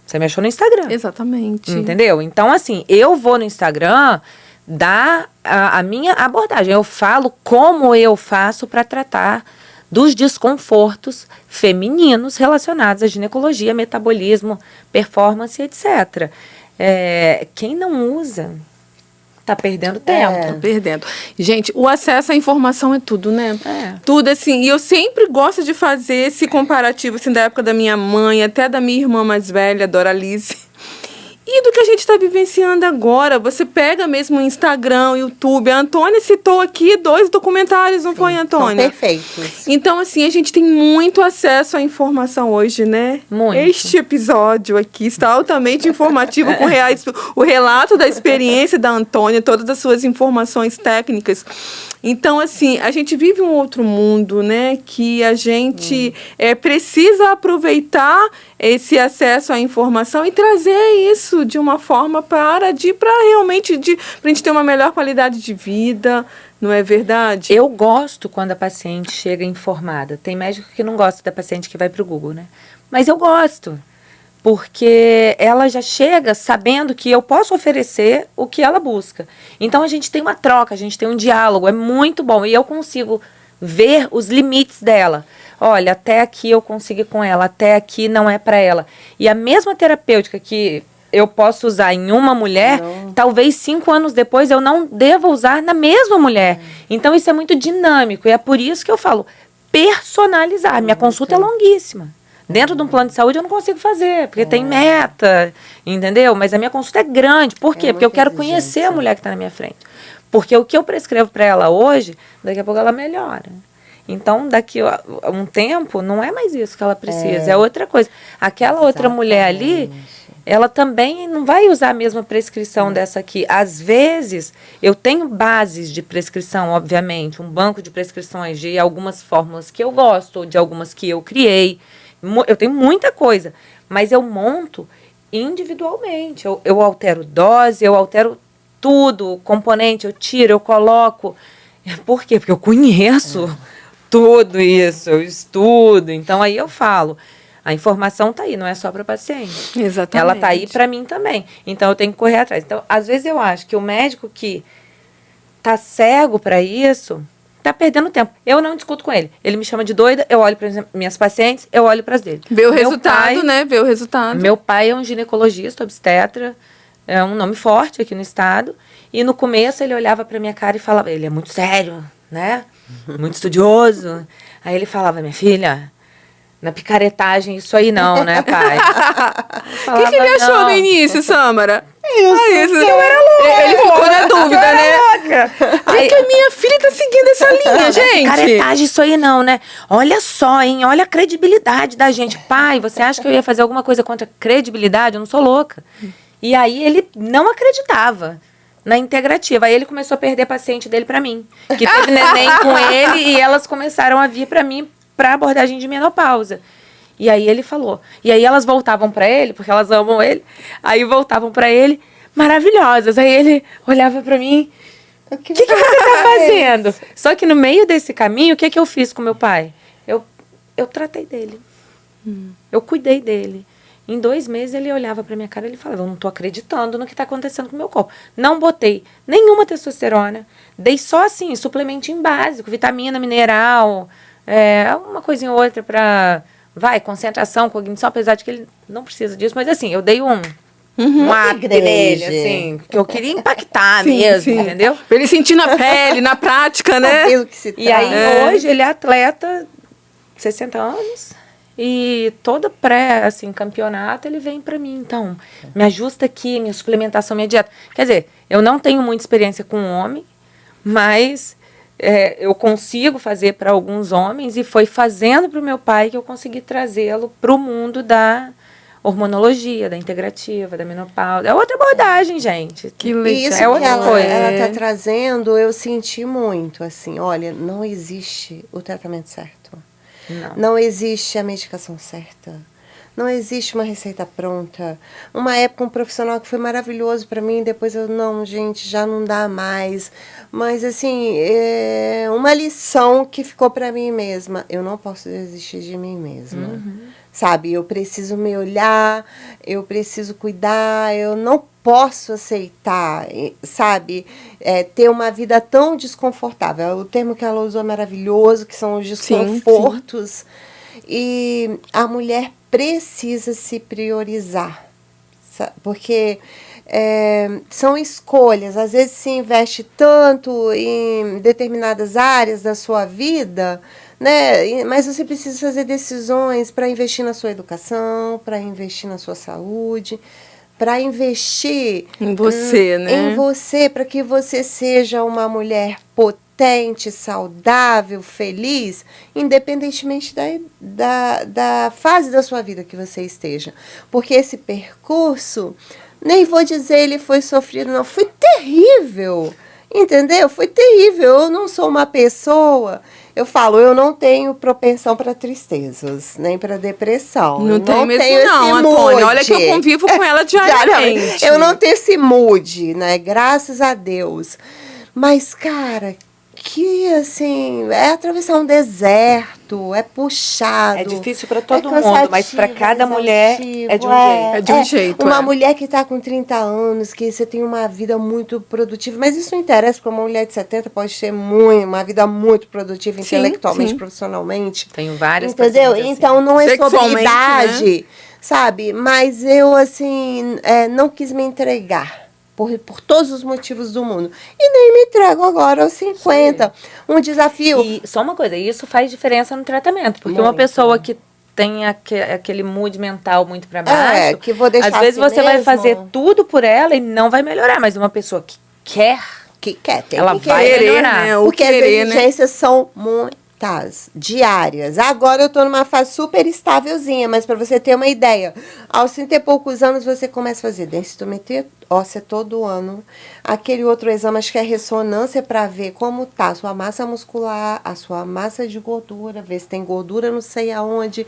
Você me achou no Instagram. Exatamente. Entendeu? Então, assim, eu vou no Instagram dar a minha abordagem. Eu falo como eu faço para tratar dos desconfortos femininos relacionados à ginecologia, metabolismo, performance, etc. quem não usa tá perdendo tempo. Tá perdendo. Gente, o acesso à informação é tudo, né? Tudo, assim. E eu sempre gosto de fazer esse comparativo, assim, da época da minha mãe, até da minha irmã mais velha, Doralice. E do que a gente está vivenciando agora. Você pega mesmo o Instagram, o YouTube. A Antônia citou aqui 2 documentários, não foi, Antônia? São perfeitos. Então, assim, a gente tem muito acesso à informação hoje, né? Muito. Este episódio aqui está altamente informativo com o relato da experiência da Antônia, todas as suas informações técnicas. Então, assim, a gente vive um outro mundo, né? Que a gente precisa aproveitar esse acesso à informação e trazer isso de uma forma para realmente a gente ter uma melhor qualidade de vida, não é verdade? Eu gosto quando a paciente chega informada. Tem médico que não gosta da paciente que vai para o Google, né? Mas eu gosto, porque ela já chega sabendo que eu posso oferecer o que ela busca. Então, a gente tem uma troca, a gente tem um diálogo, é muito bom. E eu consigo ver os limites dela. Olha, até aqui eu consegui com ela, até aqui não é para ela. E a mesma terapêutica que eu posso usar em uma mulher, talvez 5 anos depois eu não deva usar na mesma mulher. Então, isso é muito dinâmico. E é por isso que eu falo, personalizar. Minha consulta é longuíssima. Dentro de um plano de saúde eu não consigo fazer, porque tem meta, entendeu? Mas a minha consulta é grande. Por quê? Porque eu quero conhecer a mulher que está na minha frente. Porque o que eu prescrevo para ela hoje, daqui a pouco ela melhora. Então, daqui a um tempo, não é mais isso que ela precisa, é outra coisa. Aquela outra mulher ali, ela também não vai usar a mesma prescrição dessa aqui. Às vezes, eu tenho bases de prescrição, obviamente, um banco de prescrições de algumas fórmulas que eu gosto, ou de algumas que eu criei. Eu tenho muita coisa, mas eu monto individualmente. Eu altero dose, eu altero tudo, componente, eu tiro, eu coloco. Por quê? Porque eu conheço tudo isso, eu estudo. Então, aí eu falo, a informação está aí, não é só para o paciente. Exatamente. Ela está aí para mim também. Então, eu tenho que correr atrás. Então, às vezes eu acho que o médico que está cego para isso está perdendo tempo. Eu não discuto com ele. Ele me chama de doida, eu olho para minhas pacientes, eu olho para as dele. Vê o resultado, né? Vê o resultado. Meu pai é um ginecologista, obstetra, é um nome forte aqui no estado. E no começo ele olhava para minha cara e falava, ele é muito sério, né? Muito estudioso. Aí ele falava, minha filha, na picaretagem isso aí não, né, pai? O que ele achou no início, Sâmara? Isso. Eu era louca. Ele ficou na dúvida, né? Por que a minha filha tá seguindo essa linha, gente? Picaretagem isso aí não, né? Olha só, hein? Olha a credibilidade da gente. Pai, você acha que eu ia fazer alguma coisa contra a credibilidade? Eu não sou louca. E aí ele não acreditava na integrativa. Aí ele começou a perder paciente dele pra mim. Que teve neném com ele e elas começaram a vir pra mim pra abordagem de menopausa. E aí ele falou. E aí elas voltavam pra ele, porque elas amam ele. Aí voltavam pra ele, maravilhosas. Aí ele olhava pra mim, o que você tá fazendo? Só que no meio desse caminho, o que eu fiz com meu pai? Eu tratei dele. Eu cuidei dele. Em 2 meses ele olhava pra minha cara e ele falava, eu não tô acreditando no que tá acontecendo com o meu corpo. Não botei nenhuma testosterona. Dei só assim, suplementinho básico, vitamina, mineral, uma coisinha ou outra pra, concentração, cognição, apesar de que ele não precisa disso. Mas assim, eu dei um up nele, assim, que eu queria impactar mesmo, entendeu? Pra ele sentir na pele, na prática, né? E aí hoje ele é atleta, 60 anos. E toda campeonato, ele vem pra mim. Então, me ajusta aqui, minha suplementação, minha dieta. Quer dizer, eu não tenho muita experiência com homem, mas eu consigo fazer para alguns homens. E foi fazendo para o meu pai que eu consegui trazê-lo para o mundo da hormonologia, da integrativa, da menopausa. É outra abordagem, gente. Que legal. Isso é outra coisa. Ela está trazendo, eu senti muito, assim, olha, não existe o tratamento certo. Não existe a medicação certa. Não existe uma receita pronta. Uma época, um profissional que foi maravilhoso para mim, depois não, gente, já não dá mais. Mas, assim, uma lição que ficou para mim mesma. Eu não posso desistir de mim mesma. Sabe, eu preciso me olhar, eu preciso cuidar, eu não posso aceitar, sabe, ter uma vida tão desconfortável. O termo que ela usou é maravilhoso, que são os desconfortos. Sim. E a mulher precisa se priorizar, porque são escolhas. Às vezes se investe tanto em determinadas áreas da sua vida, né? Mas você precisa fazer decisões para investir na sua educação, para investir na sua saúde, para investir Em você, né? em você, para que você seja uma mulher potente, saudável, feliz, independentemente da fase da sua vida que você esteja. Porque esse percurso, nem vou dizer ele foi sofrido, não, foi terrível, entendeu? Foi terrível. Eu não sou uma pessoa, eu falo, eu não tenho propensão para tristezas, nem para depressão. Não Eu tem mesmo tenho não, esse Antônia. mood. Olha que eu convivo com ela diariamente. Eu não tenho esse mood, né? Graças a Deus. Mas, cara, que assim, é atravessar um deserto, é puxado. É difícil para todo cansativo, mundo, mas para cada mulher é de um jeito. É de um jeito, Uma é. mulher que está com 30 anos, que você tem uma vida muito produtiva, mas isso não interessa, porque uma mulher de 70 pode ter uma vida muito produtiva, Sim, intelectualmente, sim. profissionalmente. Tenho várias Entendeu? pacientes assim. Então não é sobre Sexualmente, idade, sabe? Mas eu, assim, não quis me entregar. Por todos os motivos do mundo. E nem me entrego agora aos 50. Um desafio. E só uma coisa, isso faz diferença no tratamento. Porque uma Muito. pessoa que tem aquele mood mental muito para baixo, que vou deixar às vezes assim você vai mesmo. fazer tudo por ela e não vai melhorar. Mas uma pessoa que quer, Que quer, tem ela que vai querer. melhorar. né? O Porque as querer, né? exigências são muitas, diárias. Agora eu tô numa fase super estávelzinha, mas para você ter uma ideia, aos 30 e poucos anos você começa a fazer densitometria óssea todo ano. Aquele outro exame, acho que é ressonância, para ver como tá a sua massa muscular, a sua massa de gordura, ver se tem gordura não sei aonde.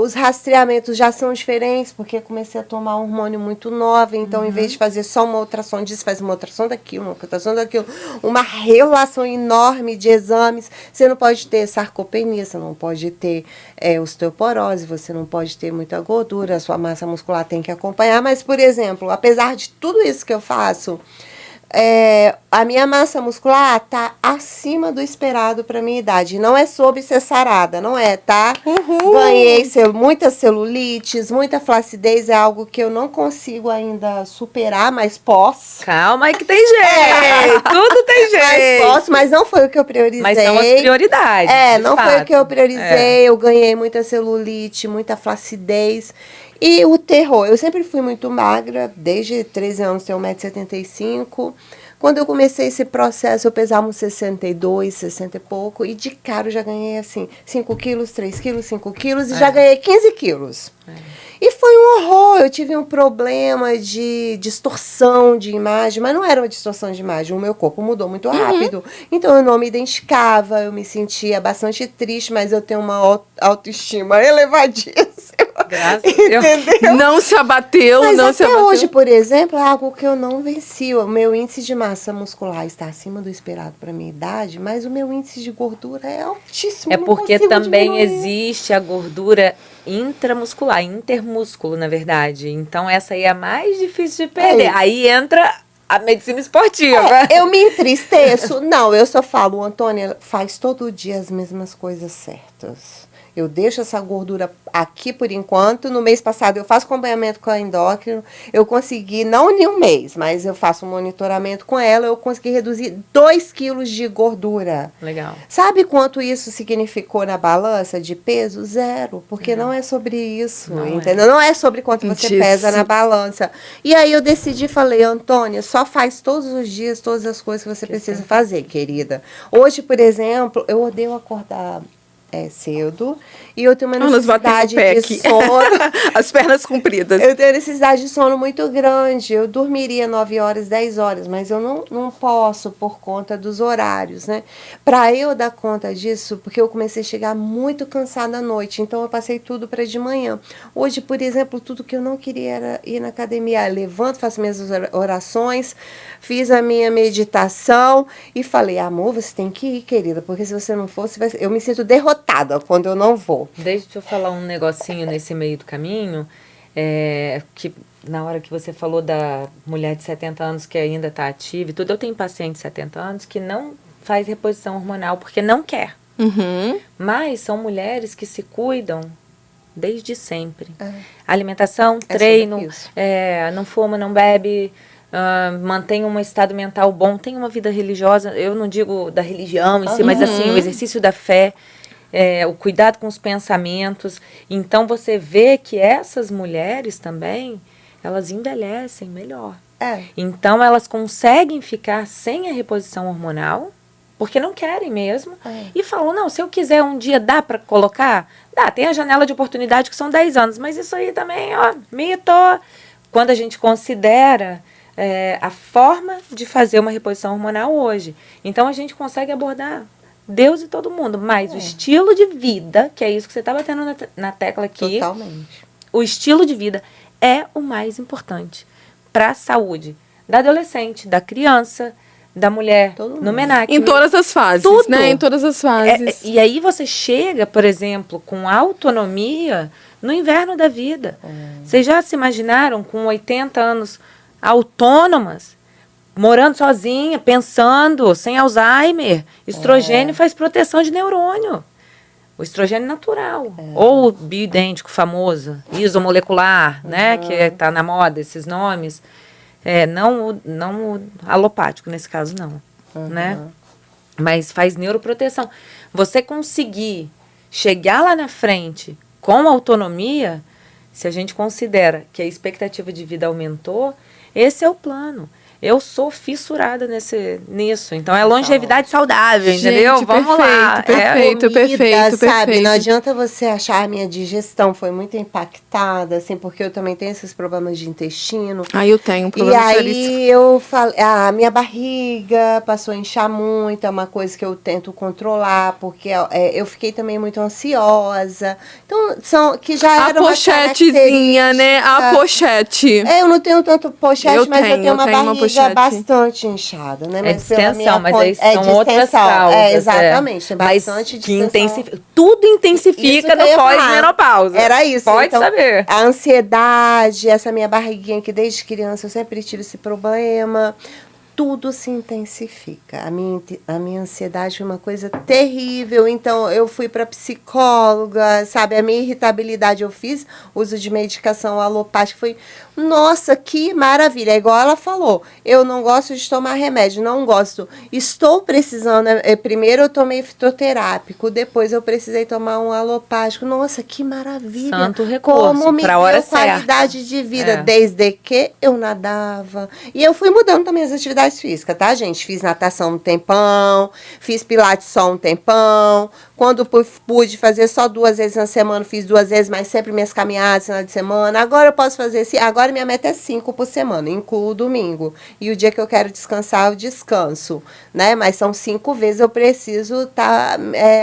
Os rastreamentos já são diferentes, porque eu comecei a tomar um hormônio muito nova, então em vez de fazer só uma ultrassom disso, faz uma ultrassom daquilo, uma ultrassom daquilo, uma relação enorme de exames. Você não pode ter sarcopenia, você não pode ter osteoporose, você não pode ter muita gordura, a sua massa muscular tem que acompanhar, mas, por exemplo, apesar de tudo isso que eu faço, a minha massa muscular tá acima do esperado para minha idade. Não é sobre ser sarada, não é, tá? Ganhei muita celulite, muita flacidez, é algo que eu não consigo ainda superar, mas posso. calma aí que tem jeito. Tudo tem jeito. Mas posso, mas não foi o que eu priorizei. Mas são as prioridades. de Não foi o fato. que eu priorizei. Eu ganhei muita celulite, muita flacidez. E o terror, eu sempre fui muito magra, desde 13 anos tenho 1,75 m. Quando eu comecei esse processo, eu pesava uns 62, 60 e pouco, e de cara eu já ganhei assim, 5 quilos, 3 quilos, 5 quilos, e já ganhei 15 quilos. E foi um horror, eu tive um problema de distorção de imagem, mas não era uma distorção de imagem, o meu corpo mudou muito rápido. Então eu não me identificava, eu me sentia bastante triste, mas eu tenho uma autoestima elevadíssima. Graças a Deus. Entendeu? Não se abateu, Mas não se até abateu. hoje, por exemplo, é algo que eu não venci. O meu índice de massa muscular está acima do esperado para minha idade, mas o meu índice de gordura é altíssimo. É eu não porque consigo também diminuir. existe a gordura intramuscular, intermúsculo, na verdade. Então, essa aí é a mais difícil de perder. Aí entra a medicina esportiva. Eu me entristeço. Não, eu só falo, Antônia, faz todo dia as mesmas coisas certas. Eu deixo essa gordura aqui por enquanto. No mês passado eu faço acompanhamento com a endócrino. Eu consegui, não em um mês, mas eu faço um monitoramento com ela. Eu consegui reduzir 2 quilos de gordura. Legal. Sabe quanto isso significou na balança de peso? 0. Porque não é sobre isso, Não é. entendeu? Não é sobre quanto você Disso. pesa na balança. E aí eu decidi, falei, Antônia, só faz todos os dias todas as coisas que você precisa fazer, querida. Hoje, por exemplo, eu odeio acordar cedo e eu tenho uma Nós batemos necessidade o pé de aqui. sono. As pernas compridas. Eu tenho necessidade de sono muito grande. Eu dormiria 9 horas, 10 horas, mas eu não posso por conta dos horários, né? Para eu dar conta disso, porque eu comecei a chegar muito cansada à noite, então eu passei tudo para de manhã. Hoje, por exemplo, tudo que eu não queria era ir na academia. Eu levanto, faço minhas orações, fiz a minha meditação e falei, amor, você tem que ir, querida, porque se você não for, eu me sinto derrotada quando eu não vou. Deixa eu falar um negocinho nesse meio do caminho, que na hora que você falou da mulher de 70 anos que ainda está ativa e tudo, eu tenho paciente de 70 anos que não faz reposição hormonal porque não quer. Uhum. Mas são mulheres que se cuidam desde sempre. É. Alimentação, É treino, sobre isso. não fuma, não bebe, mantém um estado mental bom, tem uma vida religiosa, eu não digo da religião em si, mas assim, o exercício da fé, o cuidado com os pensamentos. Então você vê que essas mulheres também, elas envelhecem melhor. Então elas conseguem ficar sem a reposição hormonal, porque não querem mesmo, e falam, não, se eu quiser um dia, dá para colocar? Dá, tem a janela de oportunidade que são 10 anos, mas isso aí também, ó, mito. Quando a gente considera a forma de fazer uma reposição hormonal hoje. Então a gente consegue abordar Deus e todo mundo, mas o estilo de vida, que é isso que você está batendo na tecla aqui, Totalmente. o estilo de vida é o mais importante para a saúde da adolescente, da criança, da mulher, Todo mundo. no MENAC. Em todas as fases, Tudo. né? Em todas as fases. E aí você chega, por exemplo, com autonomia no inverno da vida. Vocês já se imaginaram com 80 anos autônomas, morando sozinha, pensando, sem Alzheimer? Estrogênio faz proteção de neurônio. O estrogênio natural. Ou o bioidêntico famoso, isomolecular, né? Que está na moda, esses nomes. Não o alopático, nesse caso, não. Né? Mas faz neuroproteção. Você conseguir chegar lá na frente com autonomia, se a gente considera que a expectativa de vida aumentou, esse é o plano. Eu sou fissurada nisso. Então, é longevidade saudável, entendeu? Gente, Vamos lá. Perfeito, perfeito, sabe? perfeito. Não adianta você achar a minha digestão foi muito impactada, assim, porque eu também tenho esses problemas de intestino. Eu tenho um E problema seríssimo. aí eu falei, a minha barriga passou a inchar muito, é uma coisa que eu tento controlar, porque eu fiquei também muito ansiosa. Então, que já A era uma pochetezinha, né? A característica. pochete. Eu não tenho tanto pochete, mas eu tenho uma barriga pochete. bastante inchada, né? Mas pela distensão, mas minha aí são outras causas. Exatamente, tem Mas bastante que distensão. tudo Isso intensifica que eu no ia falar. pós-menopausa. Era isso. Pode então, saber. A ansiedade, essa minha barriguinha que desde criança eu sempre tive esse problema. Tudo se intensifica. A minha ansiedade foi uma coisa terrível. Então, eu fui para psicóloga, sabe? A minha irritabilidade, eu fiz uso de medicação alopática. Foi, nossa, que maravilha. É igual ela falou. Eu não gosto de tomar remédio, não gosto. Estou precisando. Primeiro eu tomei fitoterápico, depois eu precisei tomar um alopático. Nossa, que maravilha. Santo recurso, como me pra hora deu certa. qualidade de vida, É. desde que eu nadava. E eu fui mudando também as atividades físicas, tá, gente? Fiz natação um tempão, fiz pilates só um tempão. Quando pude fazer só 2 vezes na semana, fiz 2 vezes, mas sempre minhas caminhadas na de semana. Agora eu posso fazer, agora minha meta é 5 por semana, incluo o domingo. E o dia que eu quero descansar, eu descanso, né? Mas são 5 vezes, eu preciso estar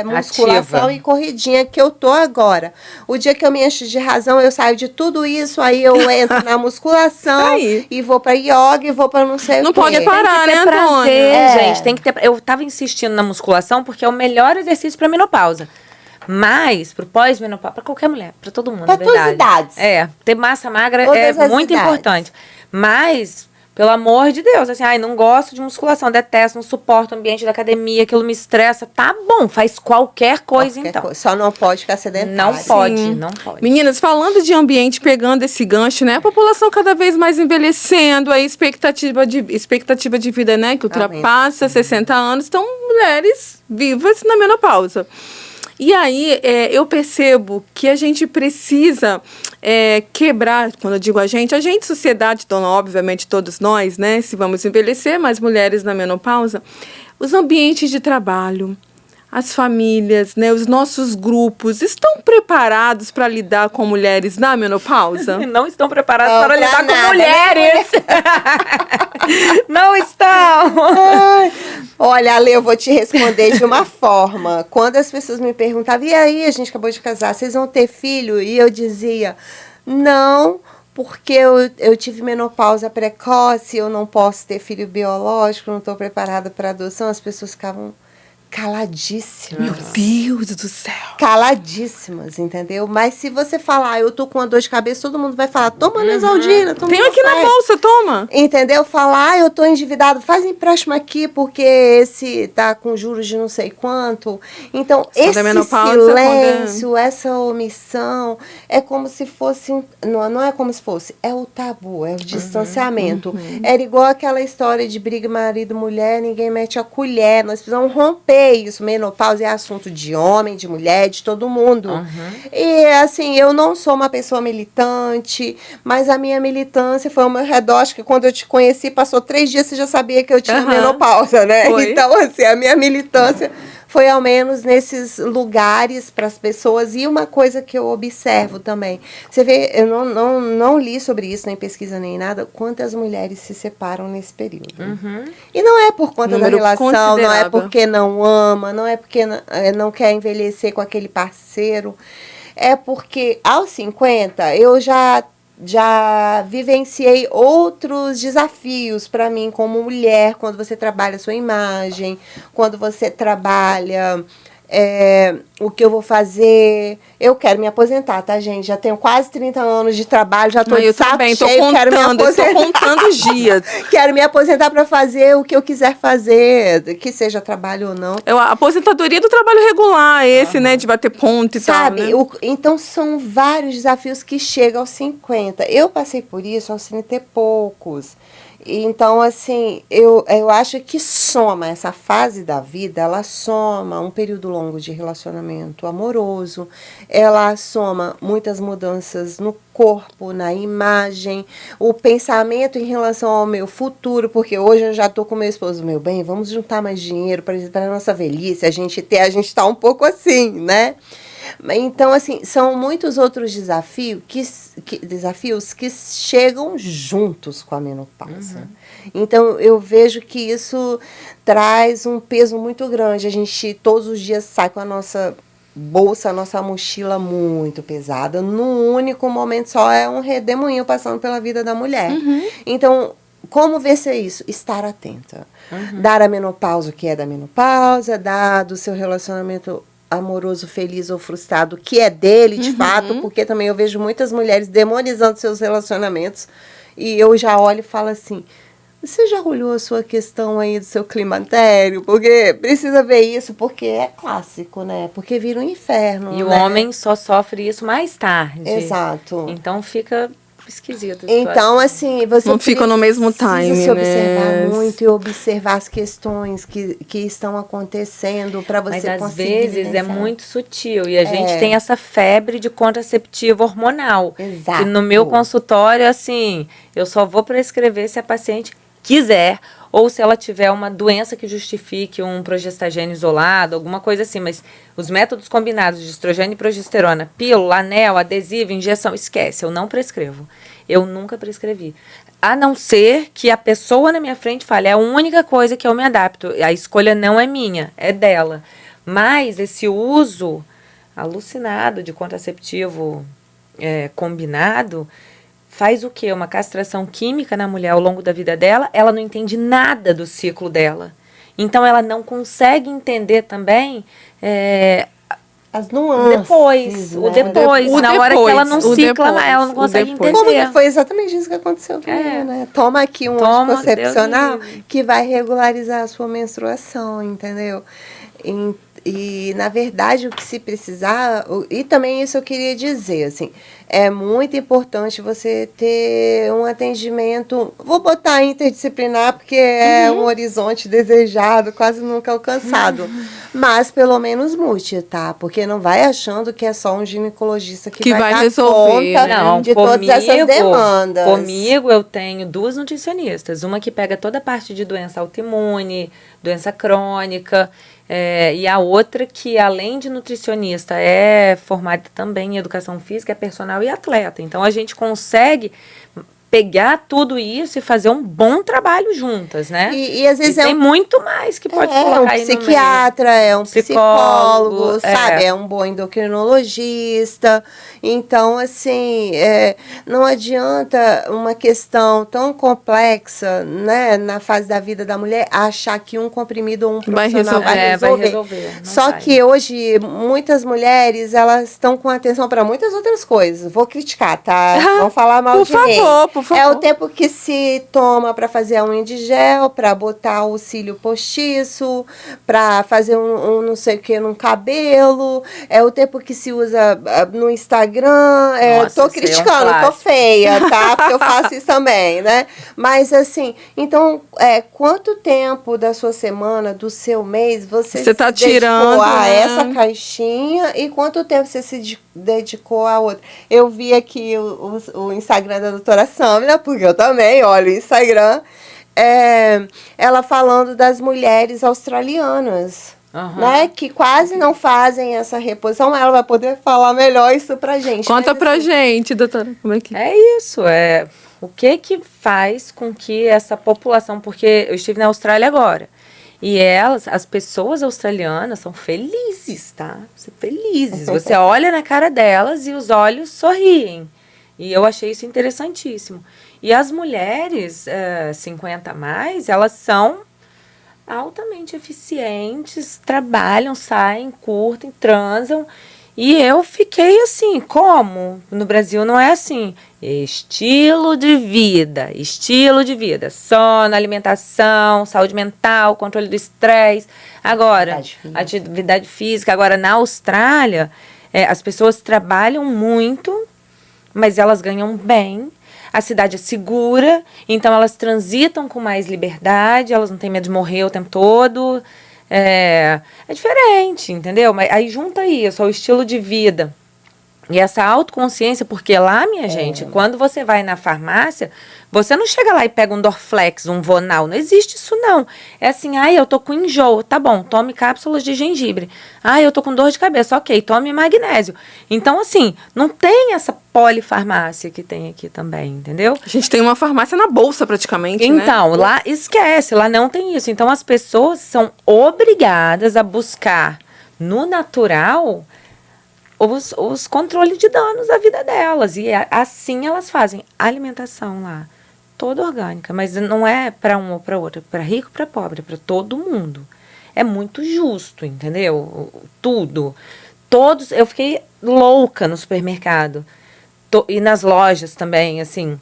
musculação Ativa. e corridinha que eu tô agora. O dia que eu me encho de razão, eu saio de tudo isso, aí eu entro na musculação Aí. e vou pra yoga e vou pra não sei Não o quê. pode parar, Tem que né, ter Antônio? prazer, gente. Tem que ter. Eu tava insistindo na musculação porque é o melhor exercício para menopausa. Mas, pro pós-menopausa, para qualquer mulher, para todo mundo, Pra na verdade. todas as idades. Ter massa magra Todas é as muito idades. importante. Mas, pelo amor de Deus, assim, não gosto de musculação, detesto, não suporto o ambiente da academia, aquilo me estressa. Tá bom, faz qualquer coisa, Qualquer então. coisa. Só não pode ficar sedentário. Não pode, Sim. não pode. Meninas, falando de ambiente, pegando esse gancho, né? A população cada vez mais envelhecendo, a expectativa de vida, né? Que ultrapassa 60 anos, estão mulheres vivas na menopausa. E aí, eu percebo que a gente precisa quebrar, quando eu digo a gente, sociedade, então, obviamente, todos nós, né? Se vamos envelhecer, mais mulheres na menopausa, os ambientes de trabalho, as famílias, né, os nossos grupos estão preparados para lidar com mulheres na menopausa? Não estão preparados Não, para pra lidar nada, com mulheres. Não estão. Ai, olha, Ale, eu vou te responder de uma forma. Quando as pessoas me perguntavam, e aí, a gente acabou de casar, vocês vão ter filho? E eu dizia, não, porque eu tive menopausa precoce, eu não posso ter filho biológico, não estou preparada para adoção. As pessoas ficavam caladíssimas. Meu Deus do céu. Caladíssimas, entendeu? Mas se você falar, eu tô com uma dor de cabeça, todo mundo vai falar, toma Neosaldina, toma Tem aqui na Noflex. bolsa, toma. Entendeu? Falar, eu tô endividado, faz empréstimo aqui, porque esse tá com juros de não sei quanto. Então, Quando é esse menopausa, silêncio, essa omissão, é como se fosse, não é como se fosse, é o tabu, é o distanciamento. Era igual aquela história de briga marido-mulher, ninguém mete a colher, nós precisamos romper isso. Menopausa é assunto de homem, de mulher, de todo mundo. E, assim, eu não sou uma pessoa militante, mas a minha militância foi ao meu redor, acho que quando eu te conheci, passou 3 dias, você já sabia que eu tinha menopausa, né? Foi. Então, assim, a minha militância foi ao menos nesses lugares para as pessoas. E uma coisa que eu observo também, você vê, eu não li sobre isso, nem pesquisa, nem nada, quantas mulheres se separam nesse período. E não é por conta Número da relação, não é considerável. porque não ama, não é porque não quer envelhecer com aquele parceiro, é porque aos 50 eu já vivenciei outros desafios para mim como mulher, quando você trabalha a sua imagem, quando você trabalha o que eu vou fazer. Eu quero me aposentar, tá, gente? Já tenho quase 30 anos de trabalho, já tô de Eu saco também, tô cheio, quero me contando, estou aposentar. contando os dias. Quero me aposentar para fazer o que eu quiser fazer, que seja trabalho ou não. A aposentadoria do trabalho regular, esse, né, de bater ponto e Sabe, tal, né? então são vários desafios que chegam aos 50. Eu passei por isso aos 30 e poucos. Então, assim, eu acho que soma essa fase da vida, ela soma um período longo de relacionamento amoroso, ela soma muitas mudanças no corpo, na imagem, o pensamento em relação ao meu futuro, porque hoje eu já estou com meu esposo, meu bem, vamos juntar mais dinheiro para a nossa velhice, a gente está um pouco assim, né? Então, assim, são muitos outros desafios que chegam juntos com a menopausa. Então, eu vejo que isso traz um peso muito grande. A gente todos os dias sai com a nossa bolsa, a nossa mochila muito pesada. Num único momento só é um redemoinho passando pela vida da mulher. Então, como vencer isso? Estar atenta. Dar a menopausa o que é da menopausa, dar do seu relacionamento amoroso, feliz ou frustrado, que é dele, de fato, porque também eu vejo muitas mulheres demonizando seus relacionamentos, e eu já olho e falo assim, você já olhou a sua questão aí do seu climatério? Porque precisa ver isso, porque é clássico, né? Porque vira um inferno, E o né? homem só sofre isso mais tarde. Exato. Então fica esquisito. Então, assim, você Não fica no mesmo time, precisa se observar né? muito e observar as questões que estão acontecendo para você Mas às conseguir vezes é vivenciar. muito sutil. E a gente tem essa febre de contraceptivo hormonal. Exato. Que no meu consultório, assim, eu só vou prescrever se a paciente quiser, ou se ela tiver uma doença que justifique um progestagênio isolado, alguma coisa assim. Mas os métodos combinados de estrogênio e progesterona, pílula, anel, adesivo, injeção, esquece, eu não prescrevo. Eu nunca prescrevi. A não ser que a pessoa na minha frente fale, é a única coisa que eu me adapto. A escolha não é minha, é dela. Mas esse uso alucinado de contraceptivo combinado faz o quê? Uma castração química na mulher ao longo da vida dela, ela não entende nada do ciclo dela. Então, ela não consegue entender também as nuances. depois, né? o depois, na hora que ela não cicla, ela não consegue entender. Como que foi exatamente isso que aconteceu comigo, né? Toma aqui um anticoncepcional que vai regularizar a sua menstruação, entendeu? E, na verdade, o que se precisar, e também isso eu queria dizer, assim, é muito importante você ter um atendimento, vou botar interdisciplinar, porque é um horizonte desejado, quase nunca alcançado, mas pelo menos multi, tá? Porque não vai achando que é só um ginecologista que vai dar resolver, conta não, de todas essas demandas. Comigo eu tenho 2 nutricionistas, uma que pega toda a parte de doença autoimune, doença crônica, e a outra que, além de nutricionista, é formada também em educação física, é personal e atleta. Então, a gente consegue pegar tudo isso e fazer um bom trabalho juntas, né? E às vezes tem muito mais que pode colocar um aí no meio. psiquiatra, é um psicólogo, Psicólogo, sabe? É um bom endocrinologista. Então, assim, não adianta uma questão tão complexa, né, na fase da vida da mulher, achar que um comprimido ou um profissional vai resolver. Só que hoje, muitas mulheres, elas estão com atenção para muitas outras coisas. Vou criticar, tá? Vão falar mal de mim. Por favor. É o tempo que se toma para fazer a unha de gel, para botar o cílio postiço, para fazer um não sei o que no cabelo. É o tempo que se usa no Instagram. Nossa, tô criticando, tô feia, tá? Porque eu faço isso também, né? Mas assim, então, quanto tempo da sua semana, do seu mês, você tá se tirando dedicou a essa caixinha e quanto tempo você se dedicou a outra? Eu vi aqui o Instagram da doutora Samila, porque eu também olho o Instagram, ela falando das mulheres australianas, né, que quase não fazem essa reposição. Ela vai poder falar melhor isso pra gente. Conta pra gente, doutora, como é que... É isso, o que faz com que essa população, porque eu estive na Austrália agora, e as pessoas australianas são felizes, tá? Felizes. Você olha na cara delas e os olhos sorriem. E eu achei isso interessantíssimo. E as mulheres 50 a mais, elas são altamente eficientes, trabalham, saem, curtem, transam. E eu fiquei assim, como? No Brasil não é assim. Estilo de vida. Sono, alimentação, saúde mental, controle do estresse. Agora, atividade física. Agora, na Austrália, as pessoas trabalham muito, mas elas ganham bem. A cidade é segura, então elas transitam com mais liberdade, elas não têm medo de morrer o tempo todo. É diferente, entendeu? Mas aí junta isso, o estilo de vida e essa autoconsciência, porque lá, minha gente, quando você vai na farmácia, você não chega lá e pega um Dorflex, um Vonal, não existe isso não. É assim, eu tô com enjoo, tá bom, tome cápsulas de gengibre. Eu tô com dor de cabeça, ok, tome magnésio. Então, assim, não tem essa polifarmácia que tem aqui também, entendeu? A gente tem uma farmácia na bolsa praticamente, então, né? lá esquece, lá não tem isso. Então, as pessoas são obrigadas a buscar no natural os controles de danos da vida delas. E assim elas fazem alimentação lá, toda orgânica. Mas não é para um ou para outro, é para rico, para pobre, é para todo mundo. É muito justo, entendeu? Tudo. Todos, eu fiquei louca no supermercado. E nas lojas também, assim.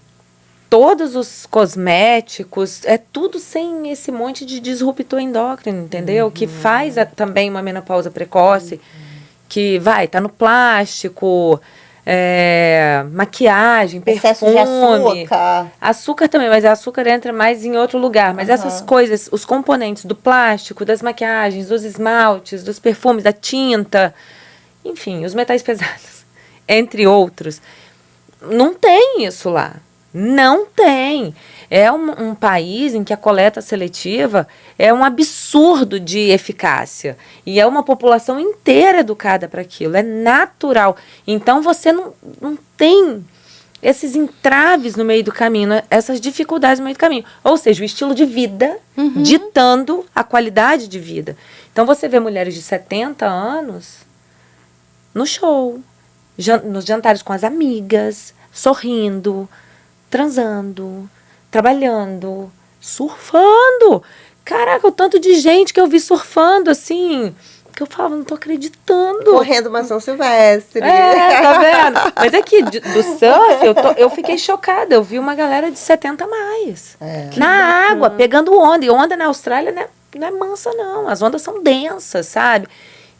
Todos os cosméticos, é tudo sem esse monte de disruptor endócrino, entendeu? Que faz também uma menopausa precoce. Que tá no plástico, maquiagem, excesso perfume. de açúcar. Açúcar também, mas o açúcar entra mais em outro lugar. Mas essas coisas, os componentes do plástico, das maquiagens, dos esmaltes, dos perfumes, da tinta, enfim, os metais pesados, entre outros. Não tem isso lá. Não tem. É um país em que a coleta seletiva é um absurdo de eficácia. E é uma população inteira educada para aquilo. É natural. Então, você não tem esses entraves no meio do caminho, essas dificuldades no meio do caminho. Ou seja, o estilo de vida ditando a qualidade de vida. Então, você vê mulheres de 70 anos no show, nos jantares com as amigas, sorrindo, transando, trabalhando, surfando. Caraca, o tanto de gente que eu vi surfando, assim, que eu falava, não tô acreditando. Correndo uma São Silvestre. Tá vendo? Mas aqui, do surf, eu fiquei chocada. Eu vi uma galera de 70 a mais. Na água, pegando onda. E onda na Austrália não é mansa, não. As ondas são densas, sabe?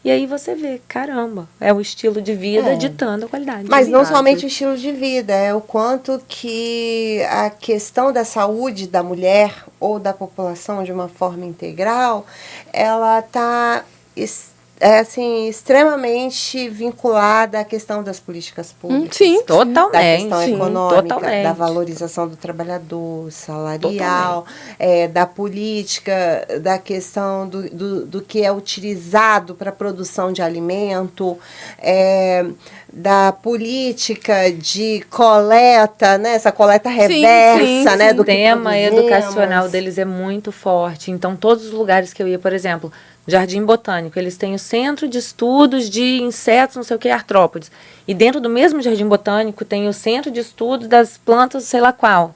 E aí você vê, caramba, é o estilo de vida ditando a qualidade de vida. Mas não somente o estilo de vida, é o quanto que a questão da saúde da mulher ou da população de uma forma integral, ela está assim, extremamente vinculada à questão das políticas públicas. Sim, Totalmente. Da questão sim, econômica, totalmente. da valorização do trabalhador, salarial, da política, da questão do que é utilizado para a produção de alimento, da política de coleta, né? Essa coleta reversa, né? O do que sistema produzimos. educacional deles é muito forte. Então, todos os lugares que eu ia, por exemplo, Jardim Botânico, eles têm o Centro de Estudos de Insetos, não sei o que, artrópodes. E dentro do mesmo Jardim Botânico tem o Centro de Estudos das Plantas, sei lá qual.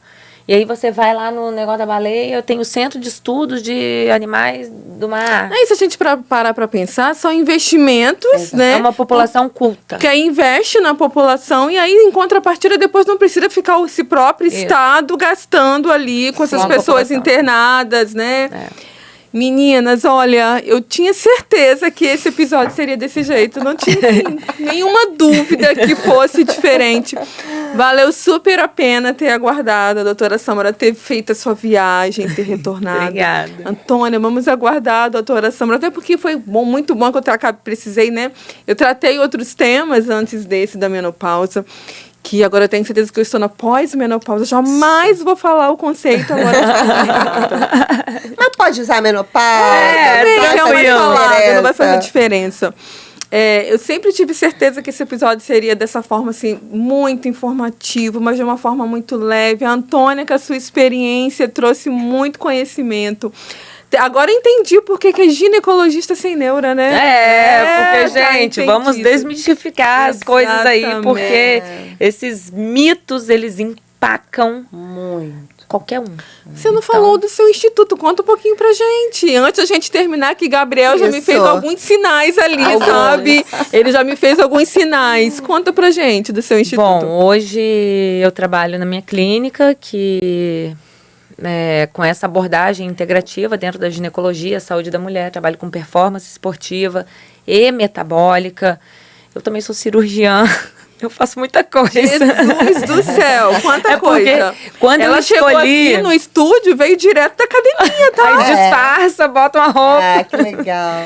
E aí você vai lá no negócio da baleia, tem o Centro de Estudos de Animais do Mar. Aí, se a gente parar para pensar, são investimentos, né? É uma população culta. Que aí investe na população e aí, em contrapartida, depois não precisa ficar esse próprio Estado gastando ali com essas pessoas internadas, né? Meninas, olha, eu tinha certeza que esse episódio seria desse jeito. Não tinha nenhuma dúvida que fosse diferente. Valeu super a pena ter aguardado a doutora Sâmara ter feito a sua viagem, ter retornado. Obrigada. Antônia, vamos aguardar a doutora Sâmara, até porque foi muito bom que eu precisei, né? Eu tratei outros temas antes desse da menopausa, que agora eu tenho certeza que eu estou na pós-menopausa. Jamais vou falar o conceito agora de Mas pode usar menopausa. Não vai fazer diferença. Eu sempre tive certeza que esse episódio seria dessa forma, assim, muito informativo, mas de uma forma muito leve. A Antônia, com a sua experiência, trouxe muito conhecimento. Agora eu entendi por que é ginecologista sem neura, né? Porque, gente, vamos desmistificar as coisas aí, porque esses mitos, eles empacam muito. Qualquer um. Você não falou do seu instituto, conta um pouquinho pra gente. Antes da gente terminar, que Gabriel já me fez alguns sinais ali, sabe? Ele já me fez alguns sinais. Conta pra gente do seu instituto. Bom, hoje eu trabalho na minha clínica, que... com essa abordagem integrativa dentro da ginecologia, saúde da mulher, trabalho com performance esportiva e metabólica. Eu também sou cirurgiã, eu faço muita coisa. Jesus do céu, quanta coisa. Quando ela chegou aqui no estúdio, veio direto da academia, tá? Aí disfarça, bota uma roupa. Ah, que legal.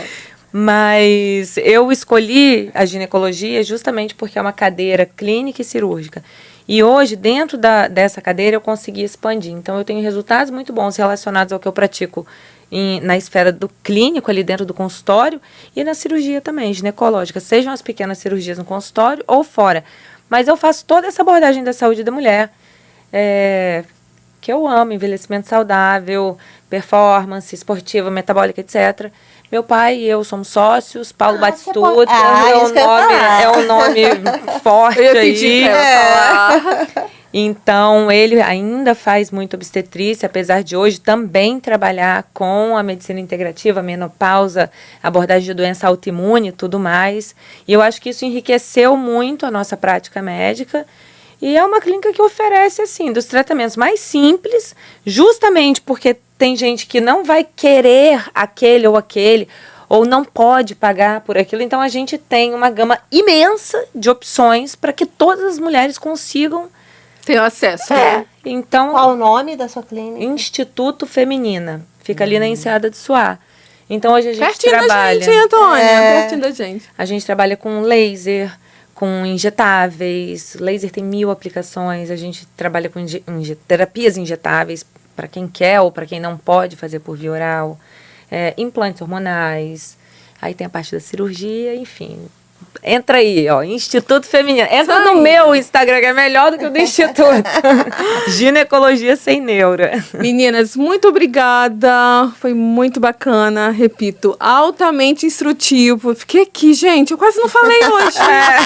Mas eu escolhi a ginecologia justamente porque é uma cadeira clínica e cirúrgica. E hoje, dentro dessa cadeira, eu consegui expandir. Então, eu tenho resultados muito bons relacionados ao que eu pratico na esfera do clínico, ali dentro do consultório, e na cirurgia também, ginecológica. Sejam as pequenas cirurgias no consultório ou fora. Mas eu faço toda essa abordagem da saúde da mulher, que eu amo, envelhecimento saudável, performance esportiva, metabólica, etc. Meu pai e eu somos sócios, Paulo Batistuta, é um nome forte aí. Então, ele ainda faz muito obstetrícia, apesar de hoje também trabalhar com a medicina integrativa, menopausa, abordagem de doença autoimune e tudo mais. E eu acho que isso enriqueceu muito a nossa prática médica. E é uma clínica que oferece, assim, dos tratamentos mais simples, justamente porque tem gente que não vai querer aquele, ou não pode pagar por aquilo. Então, a gente tem uma gama imensa de opções para que todas as mulheres consigam ter acesso. Então, qual o nome da sua clínica? Instituto Feminina. Fica ali na Enseada de Suá. Então, hoje a gente pertinho trabalha... da gente, Antônia. Pertinho da gente. A gente trabalha com laser, com injetáveis. Laser tem 1000 aplicações. A gente trabalha com terapias injetáveis para quem quer ou para quem não pode fazer por via oral. Implantes hormonais. Aí tem a parte da cirurgia, enfim. Entra aí, ó, Instituto Feminino. Entra no meu Instagram, que é melhor do que o do Instituto. Ginecologia sem neura. Meninas, muito obrigada. Foi muito bacana. Repito, altamente instrutivo. Fiquei aqui, gente. Eu quase não falei hoje.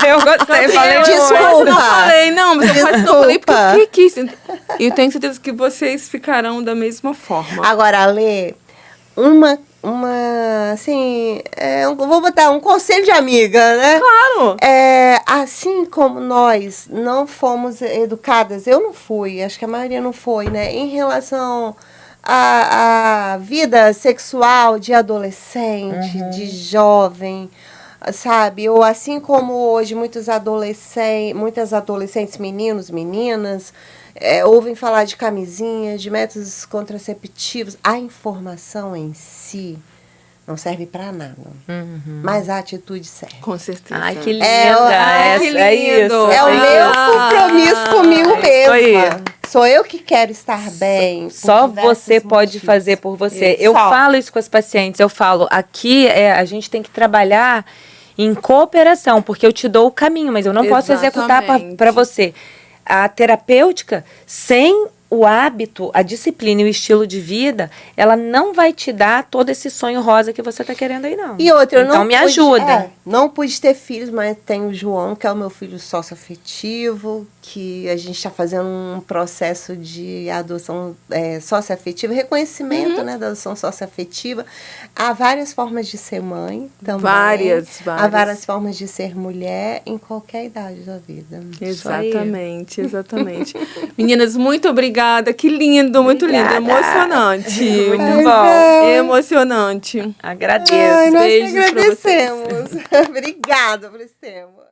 Eu gostei. Falei desculpa. Não falei, não, mas eu quase não falei porque eu fiquei aqui. E eu tenho certeza que vocês ficarão da mesma forma. Agora, Lê, assim, vou botar um conselho de amiga, né? Claro! Assim como nós não fomos educadas, eu não fui, acho que a maioria não foi, né? Em relação à vida sexual de adolescente, de jovem, sabe? Ou assim como hoje muitas adolescentes, meninos, meninas, ouvem falar de camisinha, de métodos contraceptivos. A informação em si não serve para nada. Uhum. Mas a atitude serve. Com certeza. Ai, que linda. ai, que É lindo. isso. É o meu compromisso comigo É isso aí. mesma. Sou eu que quero estar bem. por Só diversos você pode motivos. fazer por você. Isso. Eu Só. falo isso com as pacientes, eu falo, aqui a gente tem que trabalhar em cooperação, porque eu te dou o caminho, mas eu não posso executar Exatamente. para você. A terapêutica, sem o hábito, a disciplina e o estilo de vida, ela não vai te dar todo esse sonho rosa que você está querendo aí, não. E outra, eu então não me pude- ajuda. não pude ter filhos, mas tenho o João, que é o meu filho socioafetivo, que a gente está fazendo um processo de adoção socioafetiva, reconhecimento, né, da adoção socioafetiva. Há várias formas de ser mãe também. Várias. Há várias formas de ser mulher em qualquer idade da vida. Exatamente, exatamente. Meninas, muito obrigada. Que lindo, muito lindo. Obrigada. Emocionante. Muito Ai, bom. não. Emocionante. Agradeço. Ai, nós que Beijos pra vocês. agradecemos. Obrigada por esse tema.